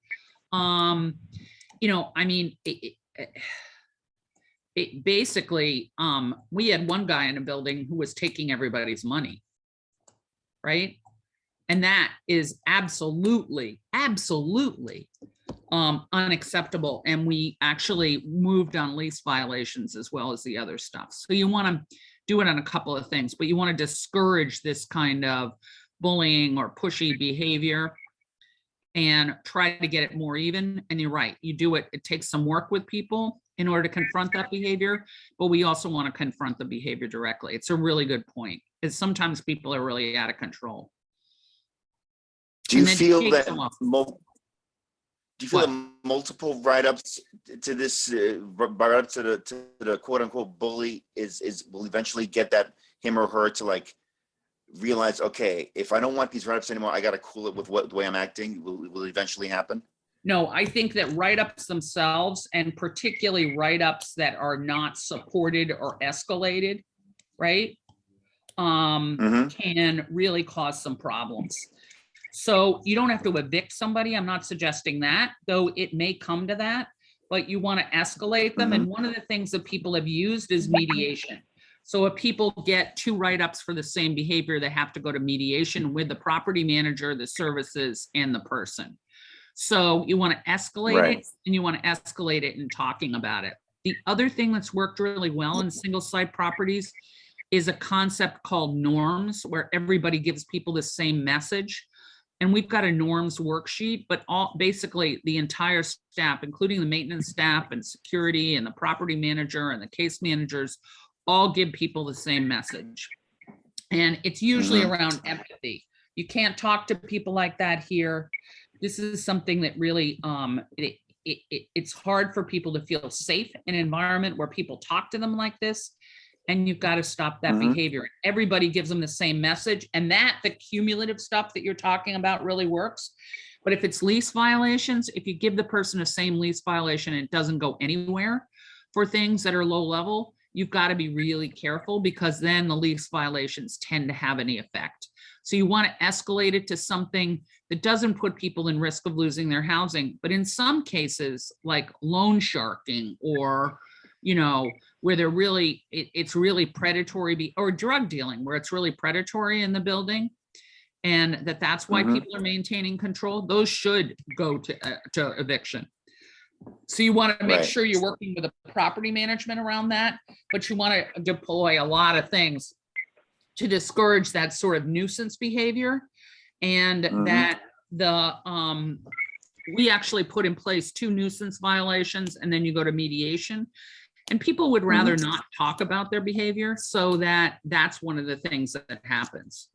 it basically, we had one guy in a building who was taking everybody's money, right? And that is absolutely unacceptable. And we actually moved on lease violations as well as the other stuff. So you want to do it on a couple of things, but you want to discourage this kind of bullying or pushy behavior and try to get it more even. And you're right, you do it. It takes some work with people in order to confront that behavior, but we also want to confront the behavior directly. It's a really good point, because sometimes people are really out of control. Do you feel that multiple write-ups to this write-up to the quote-unquote bully will eventually get him or her to like realize, okay, if I don't want these write-ups anymore, I got to cool it with the way I'm acting? Will eventually happen? No, I think that write-ups themselves, and particularly write-ups that are not supported or escalated, right, can really cause some problems. So you don't have to evict somebody. I'm not suggesting that, though it may come to that, but you want to escalate them. And one of the things that people have used is mediation. So if people get 2 write-ups for the same behavior, they have to go to mediation with the property manager, the services, and the person. So you want to escalate it, and you want to escalate it in talking about it. The other thing that's worked really well in single site properties is a concept called norms, where everybody gives people the same message. And we've got a norms worksheet, but basically the entire staff, including the maintenance staff and security and the property manager and the case managers, all give people the same message. And it's usually around empathy. You can't talk to people like that here. This is something that really, it's hard for people to feel safe in an environment where people talk to them like this. And you've got to stop that behavior. Everybody gives them the same message, and that the cumulative stuff that you're talking about really works. But if it's lease violations, if you give the person the same lease violation and it doesn't go anywhere for things that are low level, you've got to be really careful, because then the lease violations tend to have any effect. So you want to escalate it to something that doesn't put people in risk of losing their housing. But in some cases, like loan sharking, or where they're really, it's really predatory, or drug dealing, where it's really predatory in the building, and that's why people are maintaining control, those should go to eviction. So you want to make sure you're working with a property management around that, but you want to deploy a lot of things to discourage that sort of nuisance behavior. And that we actually put in place 2 nuisance violations, and then you go to mediation. And people would rather not talk about their behavior, so that's one of the things that happens.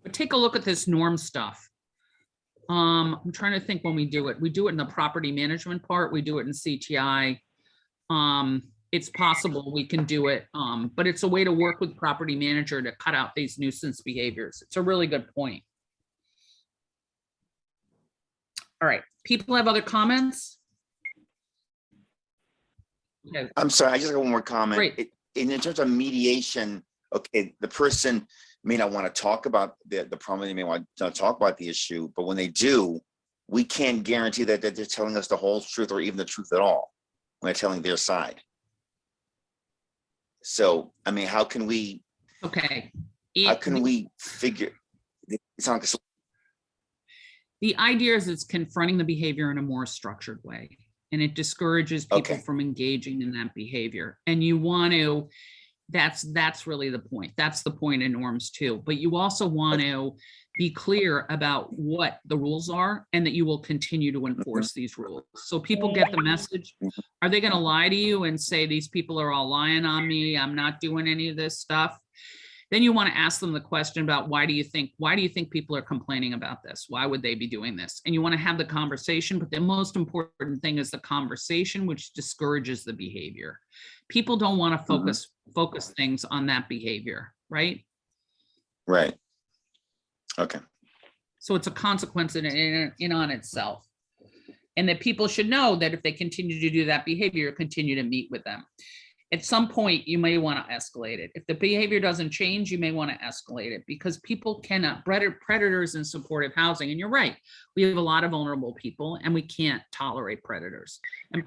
But take a look at this norm stuff. I'm trying to think when we do it. We do it in the property management part. We do it in CTI. It's possible we can do it, but it's a way to work with property manager to cut out these nuisance behaviors. It's a really good point. All right, people have other comments? Okay. I'm sorry, I just got one more comment. Great. In terms of mediation, okay, the person may not want to talk about the problem, they may want to talk about the issue, but when they do, we can't guarantee that they're telling us the whole truth, or even the truth at all, when they're telling their side. So, I mean, how can we? Okay. How can we figure? It's not. The idea is it's confronting the behavior in a more structured way, and it discourages people from engaging in that behavior. And you want to, that's really the point. That's the point in norms too. But you also want to be clear about what the rules are, and that you will continue to enforce these rules. So people get the message. Are they going to lie to you and say, these people are all lying on me, I'm not doing any of this stuff? Then you want to ask them the question about why do you think people are complaining about this? Why would they be doing this? And you want to have the conversation, but the most important thing is the conversation, which discourages the behavior. People don't want to focus things on that behavior, right? Right. Okay. So it's a consequence in on itself. And that people should know that if they continue to do that behavior, continue to meet with them. At some point, you may want to escalate it. If the behavior doesn't change, you may want to escalate it, because people cannot, predators in supportive housing, and you're right, we have a lot of vulnerable people, and we can't tolerate predators. And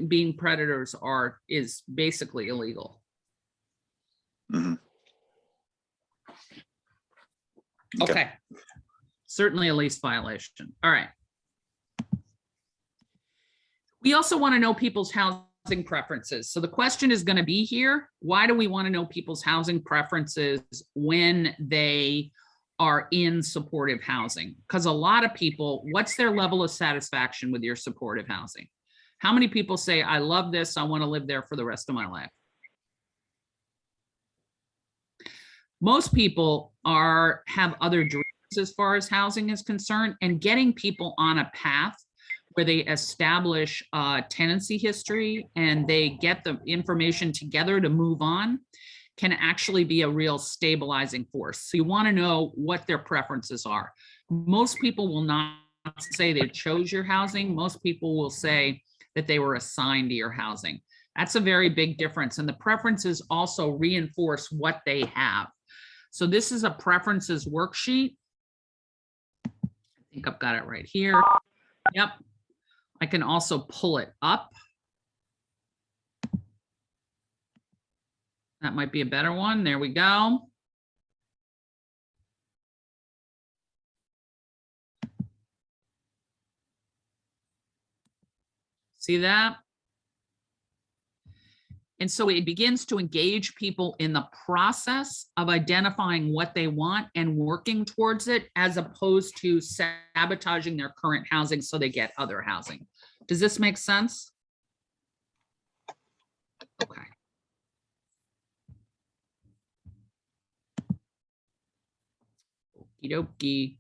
being predators is basically illegal. Okay. Certainly a lease violation. All right. We also want to know people's housing preferences. So the question is going to be here, why do we want to know people's housing preferences when they are in supportive housing? Because a lot of people, what's their level of satisfaction with your supportive housing? How many people say, I love this, I want to live there for the rest of my life? Most people have other dreams as far as housing is concerned, and getting people on a path where they establish a tenancy history and they get the information together to move on can actually be a real stabilizing force. So you want to know what their preferences are. Most people will not say they chose your housing. Most people will say that they were assigned to your housing. That's a very big difference. And the preferences also reinforce what they have. So this is a preferences worksheet. I think I've got it right here. Yep. I can also pull it up. That might be a better one. There we go. See that? And so it begins to engage people in the process of identifying what they want and working towards it, as opposed to sabotaging their current housing so they get other housing. Does this make sense? Okay. Okie dokie.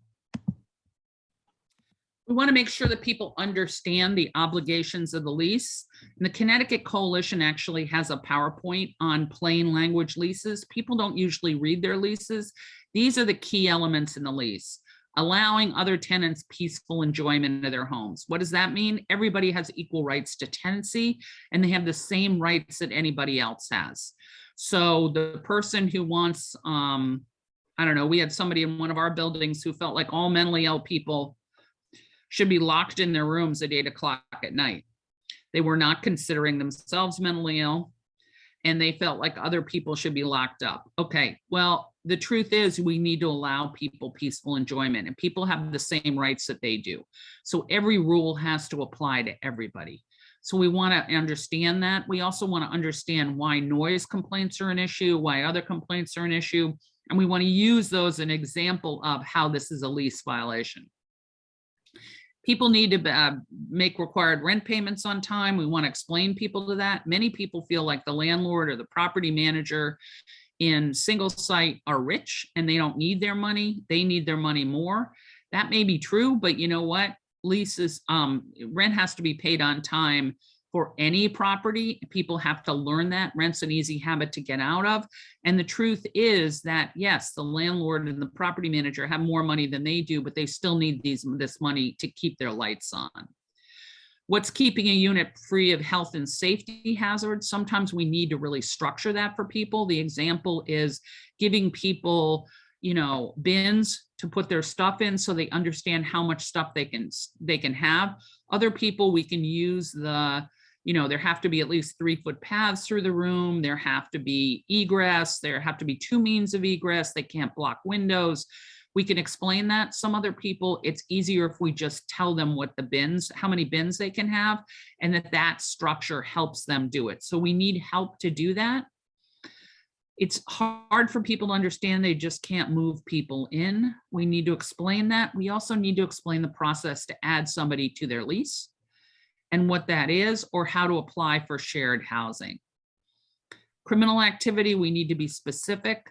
We want to make sure that people understand the obligations of the lease. And the Connecticut Coalition actually has a PowerPoint on plain language leases. People don't usually read their leases. These are the key elements in the lease. Allowing other tenants peaceful enjoyment of their homes. What does that mean? Everybody has equal rights to tenancy, and they have the same rights that anybody else has. So the person who wants, I don't know, we had somebody in one of our buildings who felt like all mentally ill people should be locked in their rooms at 8 o'clock at night. They were not considering themselves mentally ill, and they felt like other people should be locked up. Okay, well, the truth is we need to allow people peaceful enjoyment, and people have the same rights that they do. So every rule has to apply to everybody. So we want to understand that. We also want to understand why noise complaints are an issue, why other complaints are an issue, and we want to use those as an example of how this is a lease violation. People need to make required rent payments on time. We want to explain people to that. Many people feel like the landlord or the property manager in single site are rich and they don't need their money. They need their money more. That may be true, but you know what? Leases, rent has to be paid on time for any property. People have to learn that. Rent's an easy habit to get out of. And the truth is that, yes, the landlord and the property manager have more money than they do, but they still need this money to keep their lights on. What's keeping a unit free of health and safety hazards? Sometimes we need to really structure that for people. The example is giving people, you know, bins to put their stuff in so they understand how much stuff they can have. Other people, we can use the, you know, there have to be at least 3-foot paths through the room. There have to be egress. There have to be 2 means of egress. They can't block windows. We can explain that. Some other people, it's easier if we just tell them what the bins, how many bins they can have, and that structure helps them do it. So we need help to do that. It's hard for people to understand. They just can't move people in. We need to explain that. We also need to explain the process to add somebody to their lease and what that is, or how to apply for shared housing. Criminal activity, we need to be specific,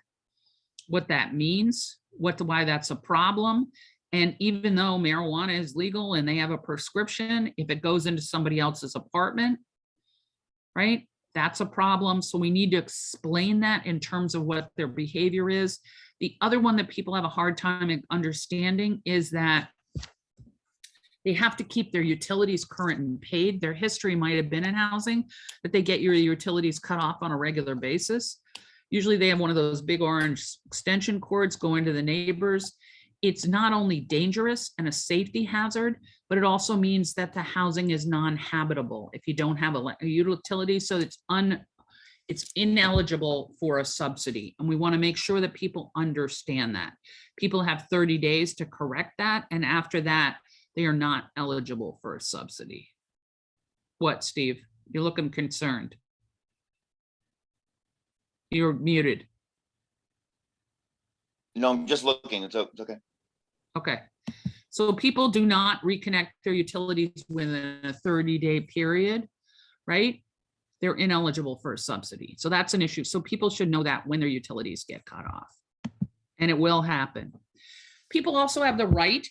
what that means, why that's a problem. And even though marijuana is legal and they have a prescription, if it goes into somebody else's apartment, right, that's a problem. So we need to explain that in terms of what their behavior is. The other one that people have a hard time understanding is that they have to keep their utilities current and paid. Their history might have been in housing, but they get your utilities cut off on a regular basis. Usually they have one of those big orange extension cords going to the neighbors. It's not only dangerous and a safety hazard, but it also means that the housing is non-habitable if you don't have a utility. So it's ineligible for a subsidy. And we want to make sure that people understand that. People have 30 days to correct that. And after that, they are not eligible for a subsidy. What, Steve? You're looking concerned. You're muted. No, I'm just looking. It's okay. Okay. So people do not reconnect their utilities within a 30-day period, right? They're ineligible for a subsidy. So that's an issue. So people should know that when their utilities get cut off, and it will happen. People also have the right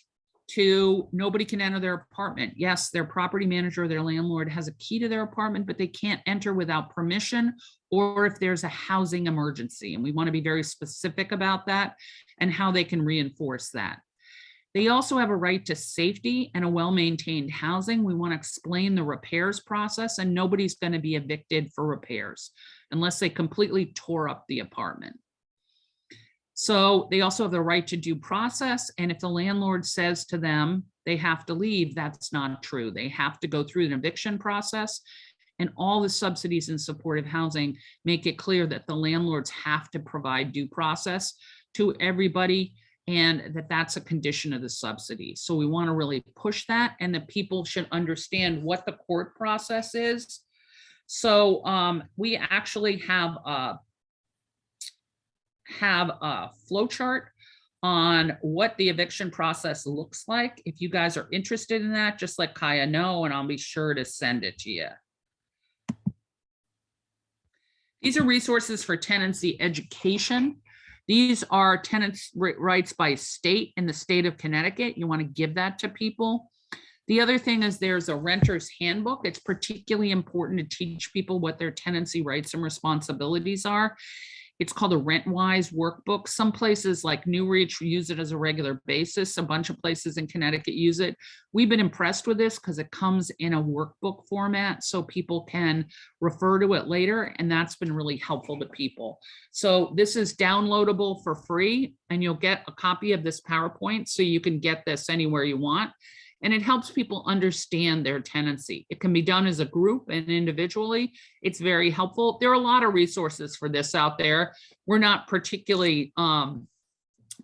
to, nobody can enter their apartment. Yes, their property manager or their landlord has a key to their apartment, but they can't enter without permission or if there's a housing emergency. And we want to be very specific about that and how they can reinforce that. They also have a right to safety and a well-maintained housing. We want to explain the repairs process, and nobody's going to be evicted for repairs unless they completely tore up the apartment. So they also have the right to due process. And if the landlord says to them, they have to leave, that's not true. They have to go through an eviction process, and all the subsidies in supportive housing make it clear that the landlords have to provide due process to everybody, and that's a condition of the subsidy. So we want to really push that, and that people should understand what the court process is. So we actually have a flow chart on what the eviction process looks like. If you guys are interested in that, just let Kaya know and I'll be sure to send it to you. These are resources for tenancy education. These are tenants' rights by state in the state of Connecticut. You want to give that to people. The other thing is there's a renter's handbook. It's particularly important to teach people what their tenancy rights and responsibilities are. It's called a Rent-Wise workbook. Some places like New Reach use it as a regular basis. A bunch of places in Connecticut use it. We've been impressed with this because it comes in a workbook format so people can refer to it later, and that's been really helpful to people. So this is downloadable for free, and you'll get a copy of this PowerPoint so you can get this anywhere you want. And it helps people understand their tenancy. It can be done as a group and individually. It's very helpful. There are a lot of resources for this out there. We're not particularly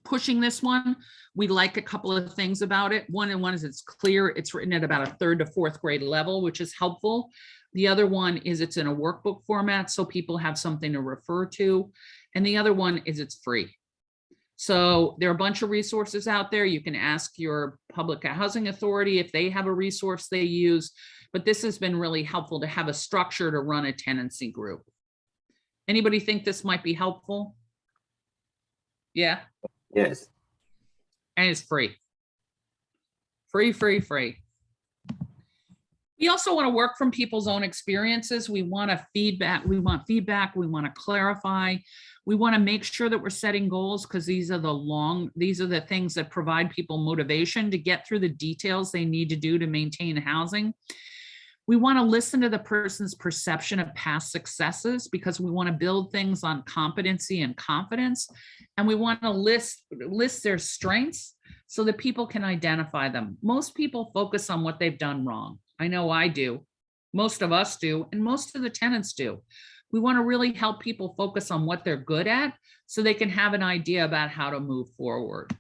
pushing this one. We like a couple of things about it. One is it's clear. It's written at about a 3rd to 4th grade level, which is helpful. The other one is it's in a workbook format, so people have something to refer to. And the other one is it's free. So there are a bunch of resources out there. You can ask your public housing authority if they have a resource they use, but this has been really helpful to have a structure to run a tenancy group. Anybody think this might be helpful? Yeah. Yes. And it's free. Free, free, free. We also want to work from people's own experiences. We want feedback. We want to clarify. We want to make sure that we're setting goals because these are the things that provide people motivation to get through the details they need to do to maintain housing. We want to listen to the person's perception of past successes because we want to build things on competency and confidence. And we want to list their strengths so that people can identify them. Most people focus on what they've done wrong. I know I do. Most of us do, and most of the tenants do. We want to really help people focus on what they're good at so they can have an idea about how to move forward.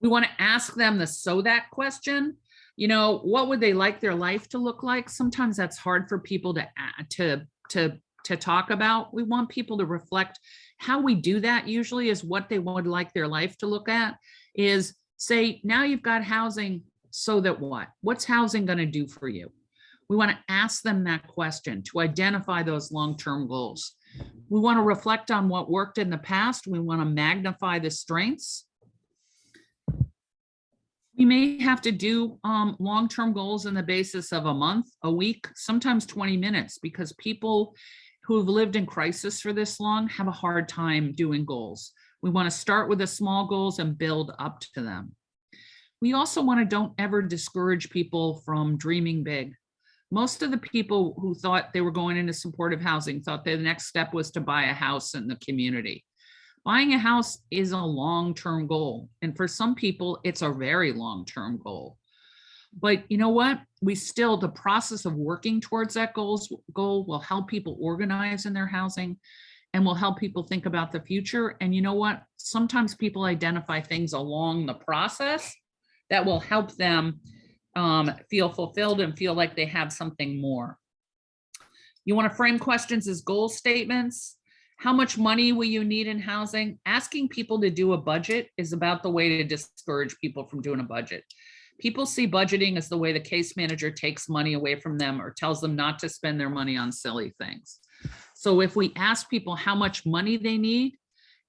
We want to ask them the so that question. You know, what would they like their life to look like? Sometimes that's hard for people to talk about. We want people to reflect. How we do that usually is what they would like their life to look at is say, now you've got housing, so that what? What's housing going to do for you? We want to ask them that question to identify those long-term goals. We want to reflect on what worked in the past. We want to magnify the strengths. We may have to do long-term goals on the basis of a month, a week, sometimes 20 minutes, because people who have lived in crisis for this long have a hard time doing goals. We want to start with the small goals and build up to them. We also want to don't ever discourage people from dreaming big. Most of the people who thought they were going into supportive housing thought the next step was to buy a house in the community. Buying a house is a long-term goal. And for some people, it's a very long-term goal. But you know what? The process of working towards that goal will help people organize in their housing and will help people think about the future. And you know what? Sometimes people identify things along the process that will help them feel fulfilled and feel like they have something more. You want to frame questions as goal statements. How much money will you need in housing? Asking people to do a budget is about the way to discourage people from doing a budget. People see budgeting as the way the case manager takes money away from them or tells them not to spend their money on silly things. So if we ask people how much money they need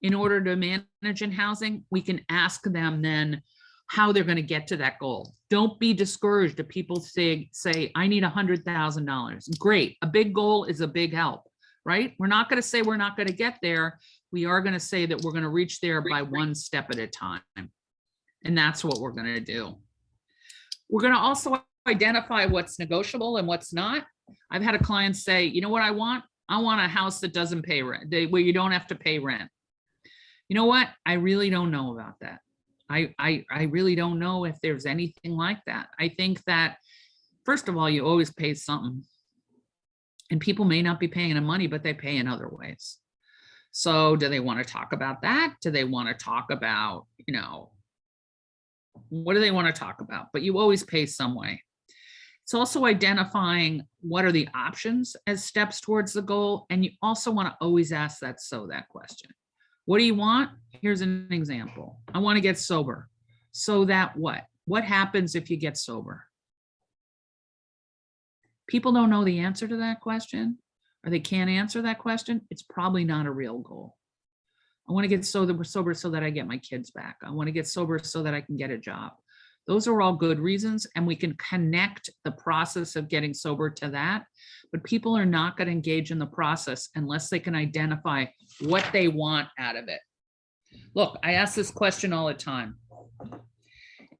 in order to manage in housing, we can ask them then how they're going to get to that goal. Don't be discouraged if people say, I need $100,000. Great. A big goal is a big help, right? We're not going to say we're not going to get there. We are going to say that we're going to reach there by one step at a time. And that's what we're going to do. We're going to also identify what's negotiable and what's not. I've had a client say, you know what I want? I want a house that doesn't pay rent, where you don't have to pay rent. You know what? I really don't know about that. I really don't know if there's anything like that. I think that, first of all, you always pay something. And people may not be paying the money, but they pay in other ways. So do they want to talk about that? Do they want to talk about, what do they want to talk about? But you always pay some way. It's also identifying what are the options as steps towards the goal. And you also want to always ask that question. What do you want? Here's an example. I want to get sober. So that what? What happens if you get sober? People don't know the answer to that question, or they can't answer that question. It's probably not a real goal. I want to get sober so that I get my kids back. I want to get sober so that I can get a job. Those are all good reasons, and we can connect the process of getting sober to that. But people are not going to engage in the process unless they can identify what they want out of it. Look, I ask this question all the time.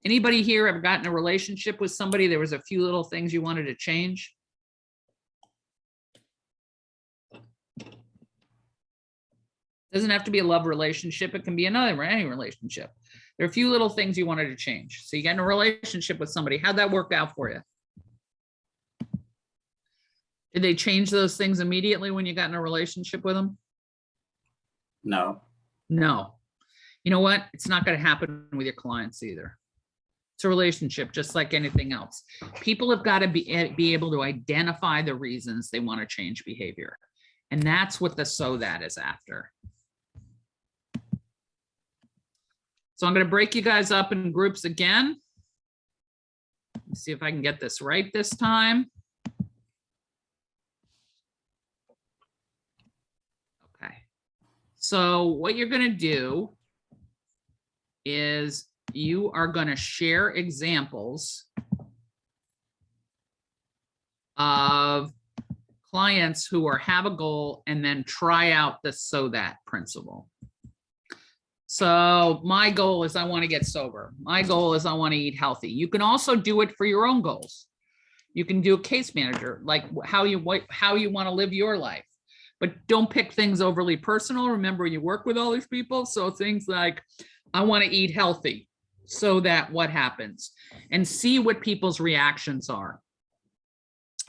Anybody here ever gotten in a relationship with somebody? There was a few little things you wanted to change. Doesn't have to be a love relationship. It can be any relationship. There are a few little things you wanted to change. So you get in a relationship with somebody. How'd that work out for you? Did they change those things immediately when you got in a relationship with them? No. No. You know what? It's not going to happen with your clients either. It's a relationship, just like anything else. People have got to be able to identify the reasons they want to change behavior. And that's what the so that is after. So I'm going to break you guys up in groups again. Let's see if I can get this right this time. Okay. So what you're going to do is you are going to share examples of clients who have a goal and then try out the so that principle. So my goal is I want to get sober. My goal is I want to eat healthy. You can also do it for your own goals. You can do a case manager, like how you want to live your life, but don't pick things overly personal. Remember, you work with all these people. So things like, I want to eat healthy, so that what happens, and see what people's reactions are.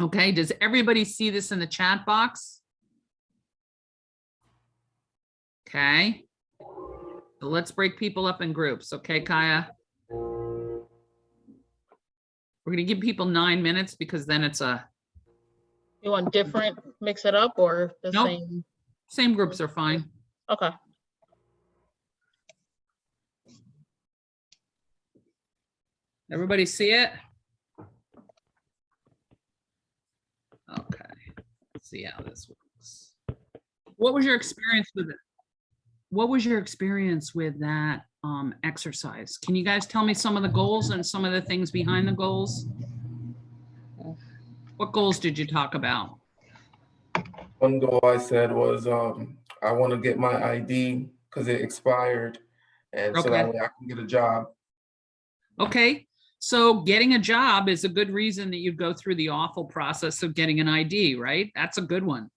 Okay, does everybody see this in the chat box? Okay. So let's break people up in groups. Okay, Kaya. We're going to give people 9 minutes because then it's a. You want different, mix it up, or the Nope. same? Same groups are fine. Okay. Everybody see it? Okay. Let's see how this works. What was your experience with it? What was your experience with that exercise? Can you guys tell me some of the goals and some of the things behind the goals? What goals did you talk about? One goal I said was I want to get my ID because it expired, and so that Okay. way I can get a job. Okay, so getting a job is a good reason that you'd go through the awful process of getting an ID, right? That's a good one.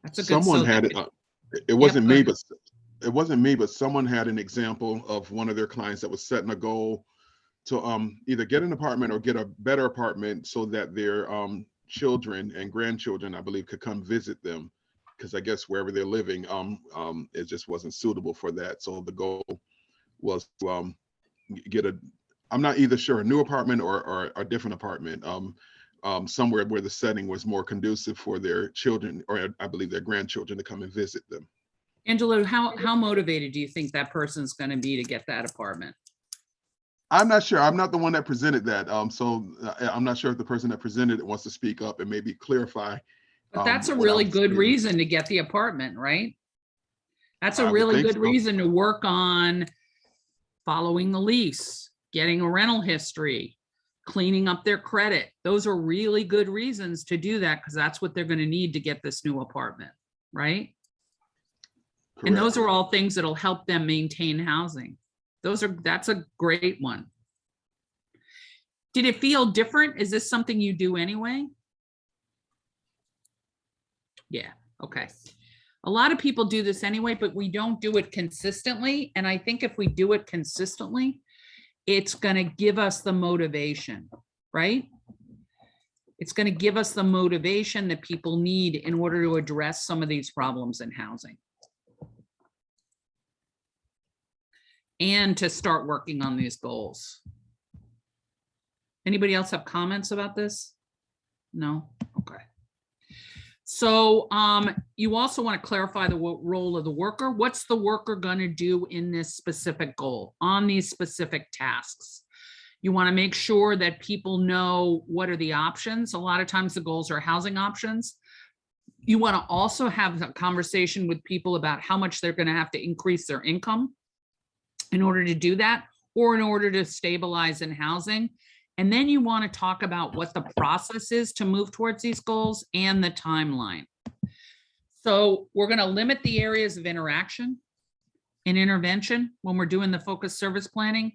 That's a good. Someone so had that- it. It wasn't go me, ahead. but it wasn't me, but someone had an example of one of their clients that was setting a goal to either get an apartment or get a better apartment so that their children and grandchildren, I believe, could come visit them, because I guess wherever they're living, it just wasn't suitable for that. So the goal was to get I'm not either sure, a new apartment or a different apartment, somewhere where the setting was more conducive for their children, or I believe their grandchildren, to come and visit them. Angela, how motivated do you think that person's going to be to get that apartment? I'm not sure. I'm not the one that presented that. So I'm not sure if the person that presented it wants to speak up and maybe clarify. But that's a what I really was good saying. reason to get the apartment, right? That's I a would really think good so. reason to work on following the lease, getting a rental history, cleaning up their credit. Those are really good reasons to do that, because that's what they're going to need to get this new apartment, right? And those Correct. are all things that'll help them maintain housing. That's a great one. Did it feel different? Is this something you do anyway? Yeah, okay. A lot of people do this anyway, but we don't do it consistently. And I think if we do it consistently, it's going to give us the motivation, right? It's going to give us the motivation that people need in order to address some of these problems in housing. And to start working on these goals. Anybody else have comments about this? No? Okay. So you also want to clarify the role of the worker. What's the worker going to do in this specific goal, on these specific tasks? You want to make sure that people know what are the options. A lot of times the goals are housing options. You want to also have a conversation with people about how much they're going to have to increase their income in order to do that, or in order to stabilize in housing. And then you want to talk about what the process is to move towards these goals and the timeline. So we're going to limit the areas of interaction and intervention when we're doing the focused service planning.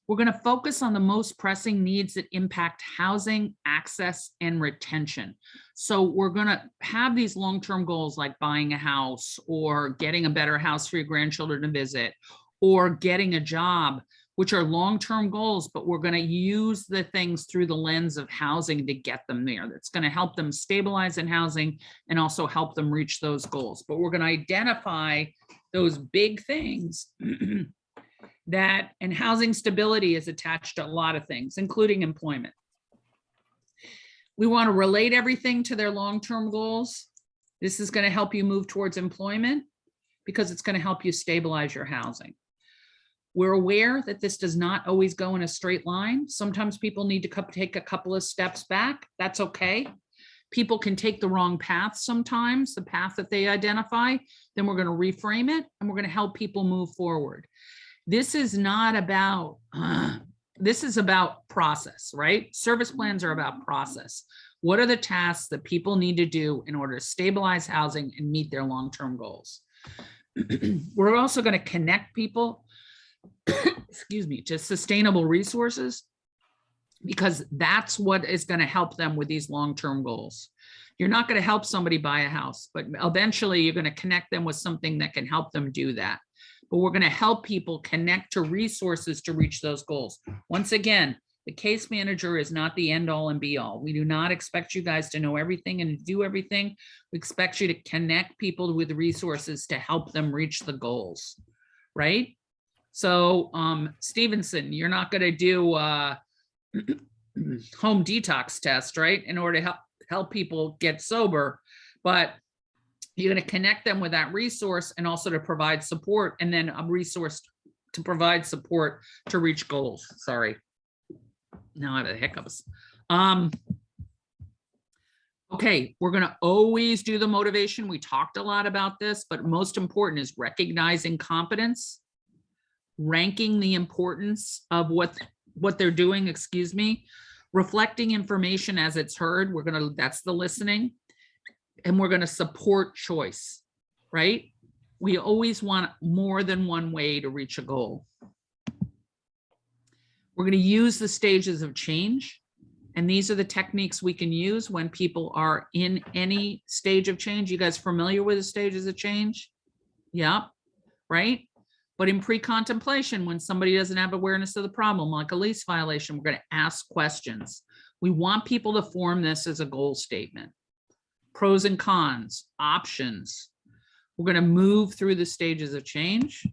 We're going to focus on the most pressing needs that impact housing, access, and retention. So we're going to have these long-term goals like buying a house or getting a better house for your grandchildren to visit or getting a job, which are long-term goals, but we're going to use the things through the lens of housing to get them there. That's going to help them stabilize in housing and also help them reach those goals. But we're going to identify those big things that, and housing stability is attached to a lot of things, including employment. We want to relate everything to their long-term goals. This is going to help you move towards employment because it's going to help you stabilize your housing. We're aware that this does not always go in a straight line. Sometimes people need to take a couple of steps back. That's okay. People can take the wrong path sometimes, the path that they identify. Then we're going to reframe it and we're going to help people move forward. This is not about, this is about process, right? Service plans are about process. What are the tasks that people need to do in order to stabilize housing and meet their long-term goals? We're also going to connect people, excuse me, to sustainable resources, because that's what is going to help them with these long-term goals. You're not going to help somebody buy a house, but eventually you're going to connect them with something that can help them do that. But we're going to help people connect to resources to reach those goals. Once again, the case manager is not the end all and be all. We do not expect you guys to know everything and do everything. We expect you to connect people with resources to help them reach the goals, right? So Stevenson, you're not going to do a home detox test, right? In order to help people get sober, but you're going to connect them with that resource and also to provide support, and then a resource to provide support to reach goals. Sorry. Now I have the hiccups. Okay, we're going to always do the motivation. We talked a lot about this, but most important is recognizing competence, ranking the importance of what they're doing, excuse me, reflecting information as it's heard. We're going to, that's the listening. And we're going to support choice, right? We always want more than one way to reach a goal. We're going to use the stages of change. And these are the techniques we can use when people are in any stage of change. You guys familiar with the stages of change? Yeah, right? But in pre-contemplation, when somebody doesn't have awareness of the problem, like a lease violation, we're going to ask questions. We want people to form this as a goal statement. Pros and cons, options. We're going to move through the stages of change.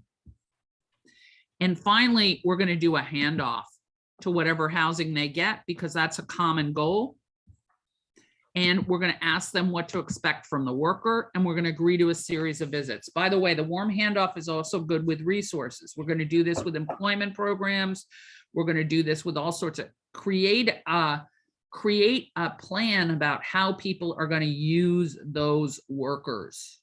And finally, we're going to do a handoff to whatever housing they get, because that's a common goal. And we're going to ask them what to expect from the worker, and we're going to agree to a series of visits. By the way, the warm handoff is also good with resources. We're going to do this with employment programs. We're going to do this with all sorts of create a plan about how people are going to use those workers.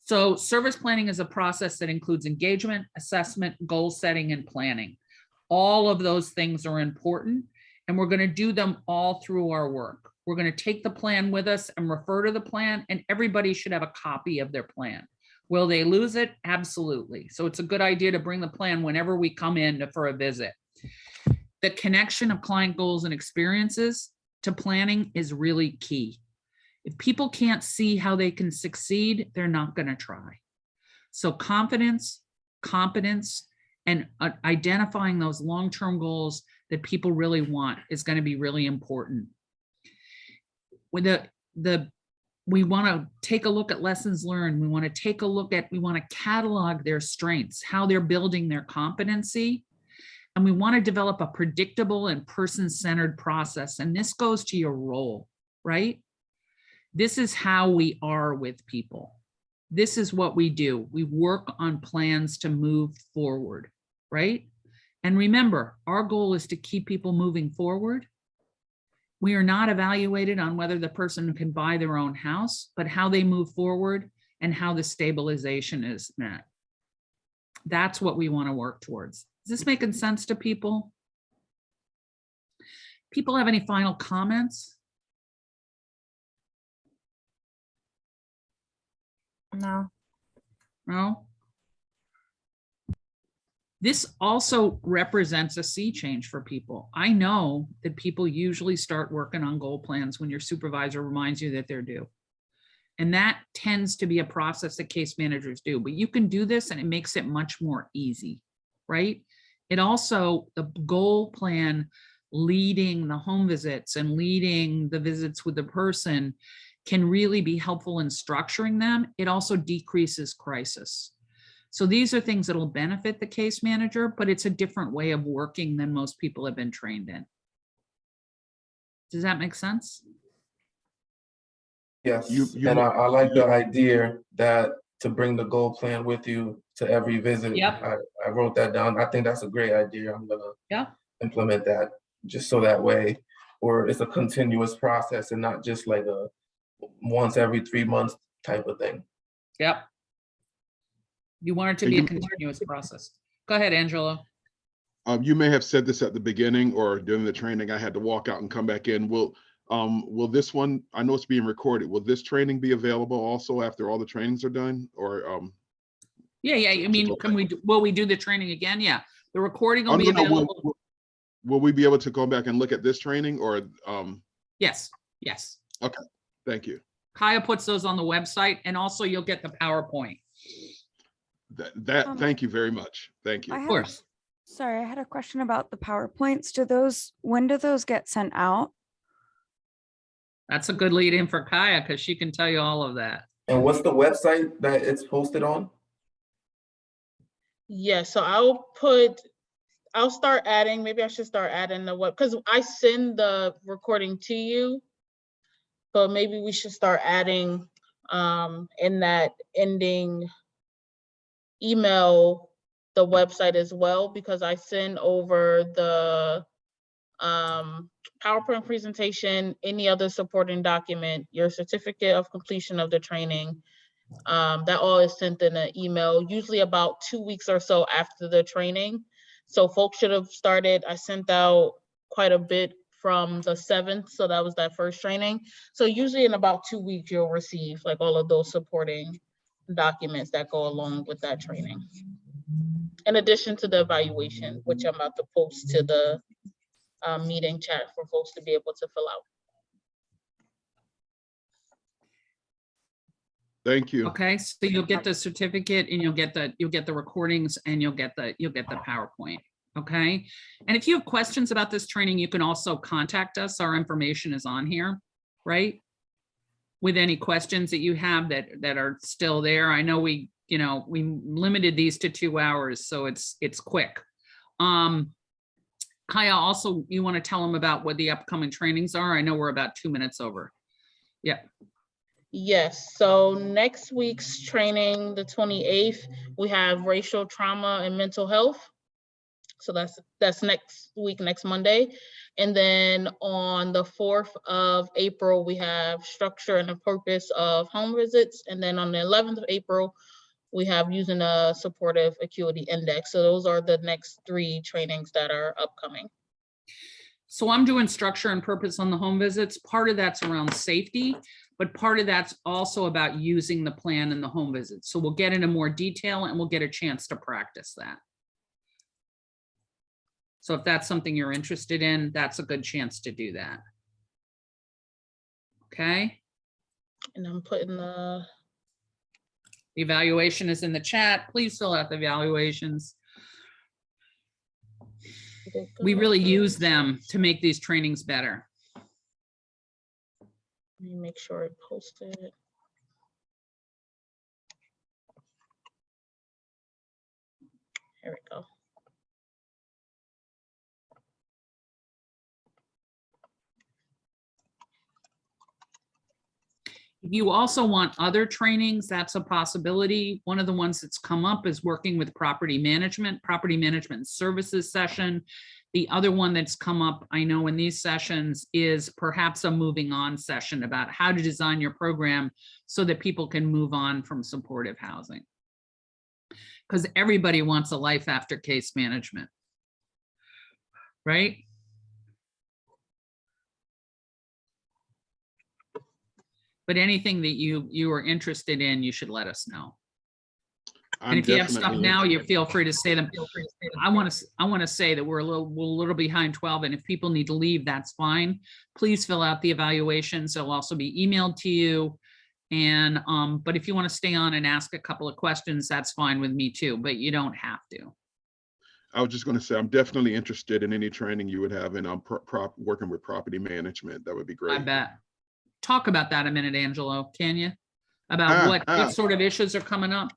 So service planning is a process that includes engagement, assessment, goal setting, and planning. All of those things are important, and we're going to do them all through our work. We're going to take the plan with us and refer to the plan, and everybody should have a copy of their plan. Will they lose it? Absolutely. So it's a good idea to bring the plan whenever we come in for a visit. The connection of client goals and experiences to planning is really key. If people can't see how they can succeed, they're not going to try. So confidence, competence, and identifying those long-term goals that people really want is going to be really important. With we want to take a look at lessons learned. We want to take a look at, we want to catalog their strengths, how they're building their competency. And we want to develop a predictable and person-centered process. And this goes to your role, right? This is how we are with people. This is what we do. We work on plans to move forward, right? And remember, our goal is to keep people moving forward We are not evaluated on whether the person can buy their own house, but how they move forward and how the stabilization is met. That's what we want to work towards. Is this making sense to people? People have any final comments? No. No? This also represents a sea change for people. I know that people usually start working on goal plans when your supervisor reminds you that they're due. And that tends to be a process that case managers do, but you can do this and it makes it much more easy, right? It also, the goal plan leading the home visits and leading the visits with the person can really be helpful in structuring them. It also decreases crisis. So these are things that will benefit the case manager, but it's a different way of working than most people have been trained in. Does that make sense? Yes, You- and I like the idea that to bring the goal plan with you to every visit. Yep. I wrote that down. I think that's a great idea. I'm gonna Yeah. implement that just so that way, or it's a continuous process and not just like a once every 3 months type of thing. Yep. You want it to And be a you- continuous process. Go ahead, Angela. You may have said this at the beginning or during the training. I had to walk out and come back in. Will this one, I know it's being recorded, will this training be available also after all the trainings are done, or Yeah, I mean, will we do the training again? Yeah, the recording will oh, be no, no, available. will we be able to go back and look at this training, or Yes. okay, thank you. Kaya puts those on the website, and also you'll get the PowerPoint. Thank you very much. Thank you. I Of had course. Sorry, I had a question about the PowerPoints. When do those get sent out? That's a good lead in for Kaya because she can tell you all of that. And what's the website that it's posted on? Yeah, so I'll start adding, maybe I should start adding the web, because I send the recording to you. But maybe we should start adding in that ending email, the website as well, because I send over the PowerPoint presentation, any other supporting document, your certificate of completion of the training. That all is sent in an email, usually about 2 weeks or so after the training. So folks should have started, I sent out quite a bit from the 7th, so that was that first training. So usually in about 2 weeks, you'll receive like all of those supporting documents that go along with that training. In addition to the evaluation, which I'm about to post to the meeting chat for folks to be able to fill out. Thank you. Okay, so you'll get the certificate and you'll get the recordings and you'll get the PowerPoint. Okay, and if you have questions about this training, you can also contact us. Our information is on here, right? With any questions that you have that are still there. I know we limited these to 2 hours, so it's quick. Kaya, also, you want to tell them about what the upcoming trainings are? I know we're about 2 minutes over. Yeah. Yes, so next week's training, the 28th, we have racial trauma and mental health. So that's next week, next Monday. And then on the 4th of April, we have structure and the purpose of home visits. And then on the 11th of April, we have using a supportive acuity index. So those are the next 3 trainings that are upcoming. So I'm doing structure and purpose on the home visits. Part of that's around safety, but part of that's also about using the plan in the home visits. So we'll get into more detail and we'll get a chance to practice that. So if that's something you're interested in, that's a good chance to do that. Okay. And I'm putting the evaluation is in the chat. Please fill out the evaluations. We really use them to make these trainings better. Let me make sure it posted. Here we go. If you also want other trainings, that's a possibility. One of the ones that's come up is working with property management services session. The other one that's come up, I know in these sessions, is perhaps a moving on session about how to design your program so that people can move on from supportive housing. Because everybody wants a life after case management, right? But anything that you are interested in, you should let us know. And if you have stuff now, you feel free to say them. I want to say that we're a little behind 12, and if people need to leave, that's fine. Please fill out the evaluations. They'll also be emailed to you. And but if you want to stay on and ask a couple of questions, that's fine with me too, but you don't have to. I was just going to say, I'm definitely interested in any training you would have in working with property management. That would be great. I bet. Talk about that a minute, Angelo, can you? About what sort of issues are coming up?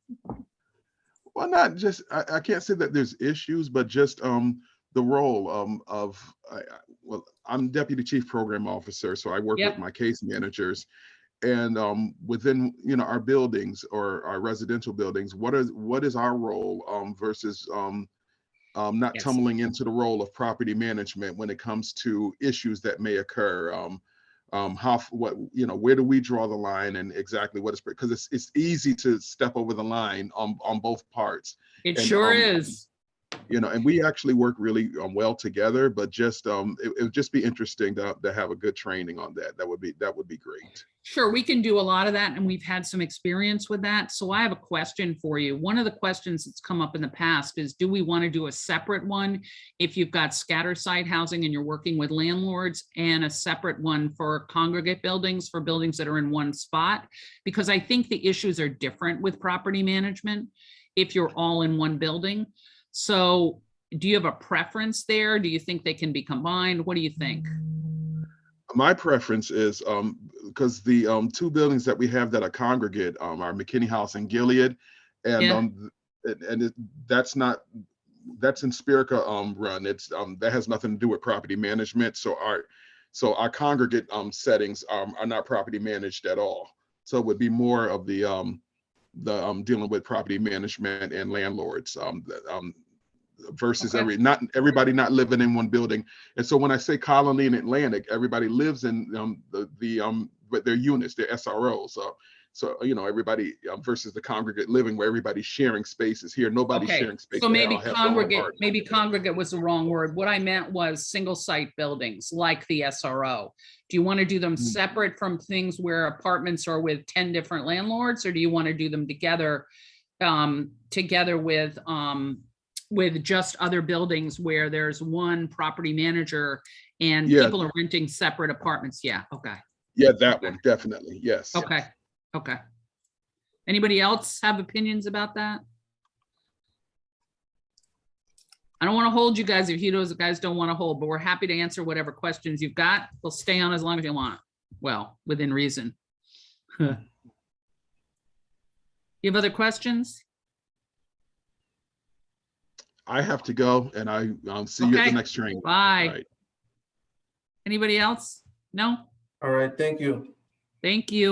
Well, not just, I can't say that there's issues, but just the role well, I'm Deputy Chief Program Officer, so I work with my case managers. And within, you know, our buildings or our residential buildings, what is our role versus not tumbling into the role of property management when it comes to issues that may occur. Where do we draw the line, and exactly what is, because it's easy to step over the line on both parts. It sure is. You know, and we actually work really well together, but just it would just be interesting to have a good training on that. That would be great. Sure, we can do a lot of that, and we've had some experience with that. So I have a question for you. One of the questions that's come up in the past is, do we want to do a separate one if you've got scatter site housing and you're working with landlords, and a separate one for congregate buildings, for buildings that are in one spot? Because I think the issues are different with property management if you're all in one building. So do you have a preference there? Do you think they can be combined? What do you think? My preference is because the two buildings that we have that are congregate are McKinney House and Gilead, and that's in Spirica run. It's that has nothing to do with property management. So our congregate settings are not property managed at all. So it would be more of the dealing with property management and landlords versus not everybody not living in one building. And so when I say Colony and Atlantic, everybody lives in but their units, their SROs. So you know, everybody versus the congregate living where everybody's sharing spaces. Here nobody's sharing spaces. So maybe congregate was the wrong word. What I meant was single site buildings like the SRO. Do you want to do them separate from things where apartments are with 10 different landlords, or do you want to do them together with just other buildings where there's one property manager and people are renting separate apartments? Yeah. Okay. Yeah, that one, definitely. Yes. Okay. Okay. Anybody else have opinions about that? I don't want to hold you guys if you guys don't want to hold, but we're happy to answer whatever questions you've got. We'll stay on as long as you want. Well, within reason. You have other questions? I have to go, and I'll see you at the next training. Bye. Right. Anybody else? No? All right, thank you. Thank you.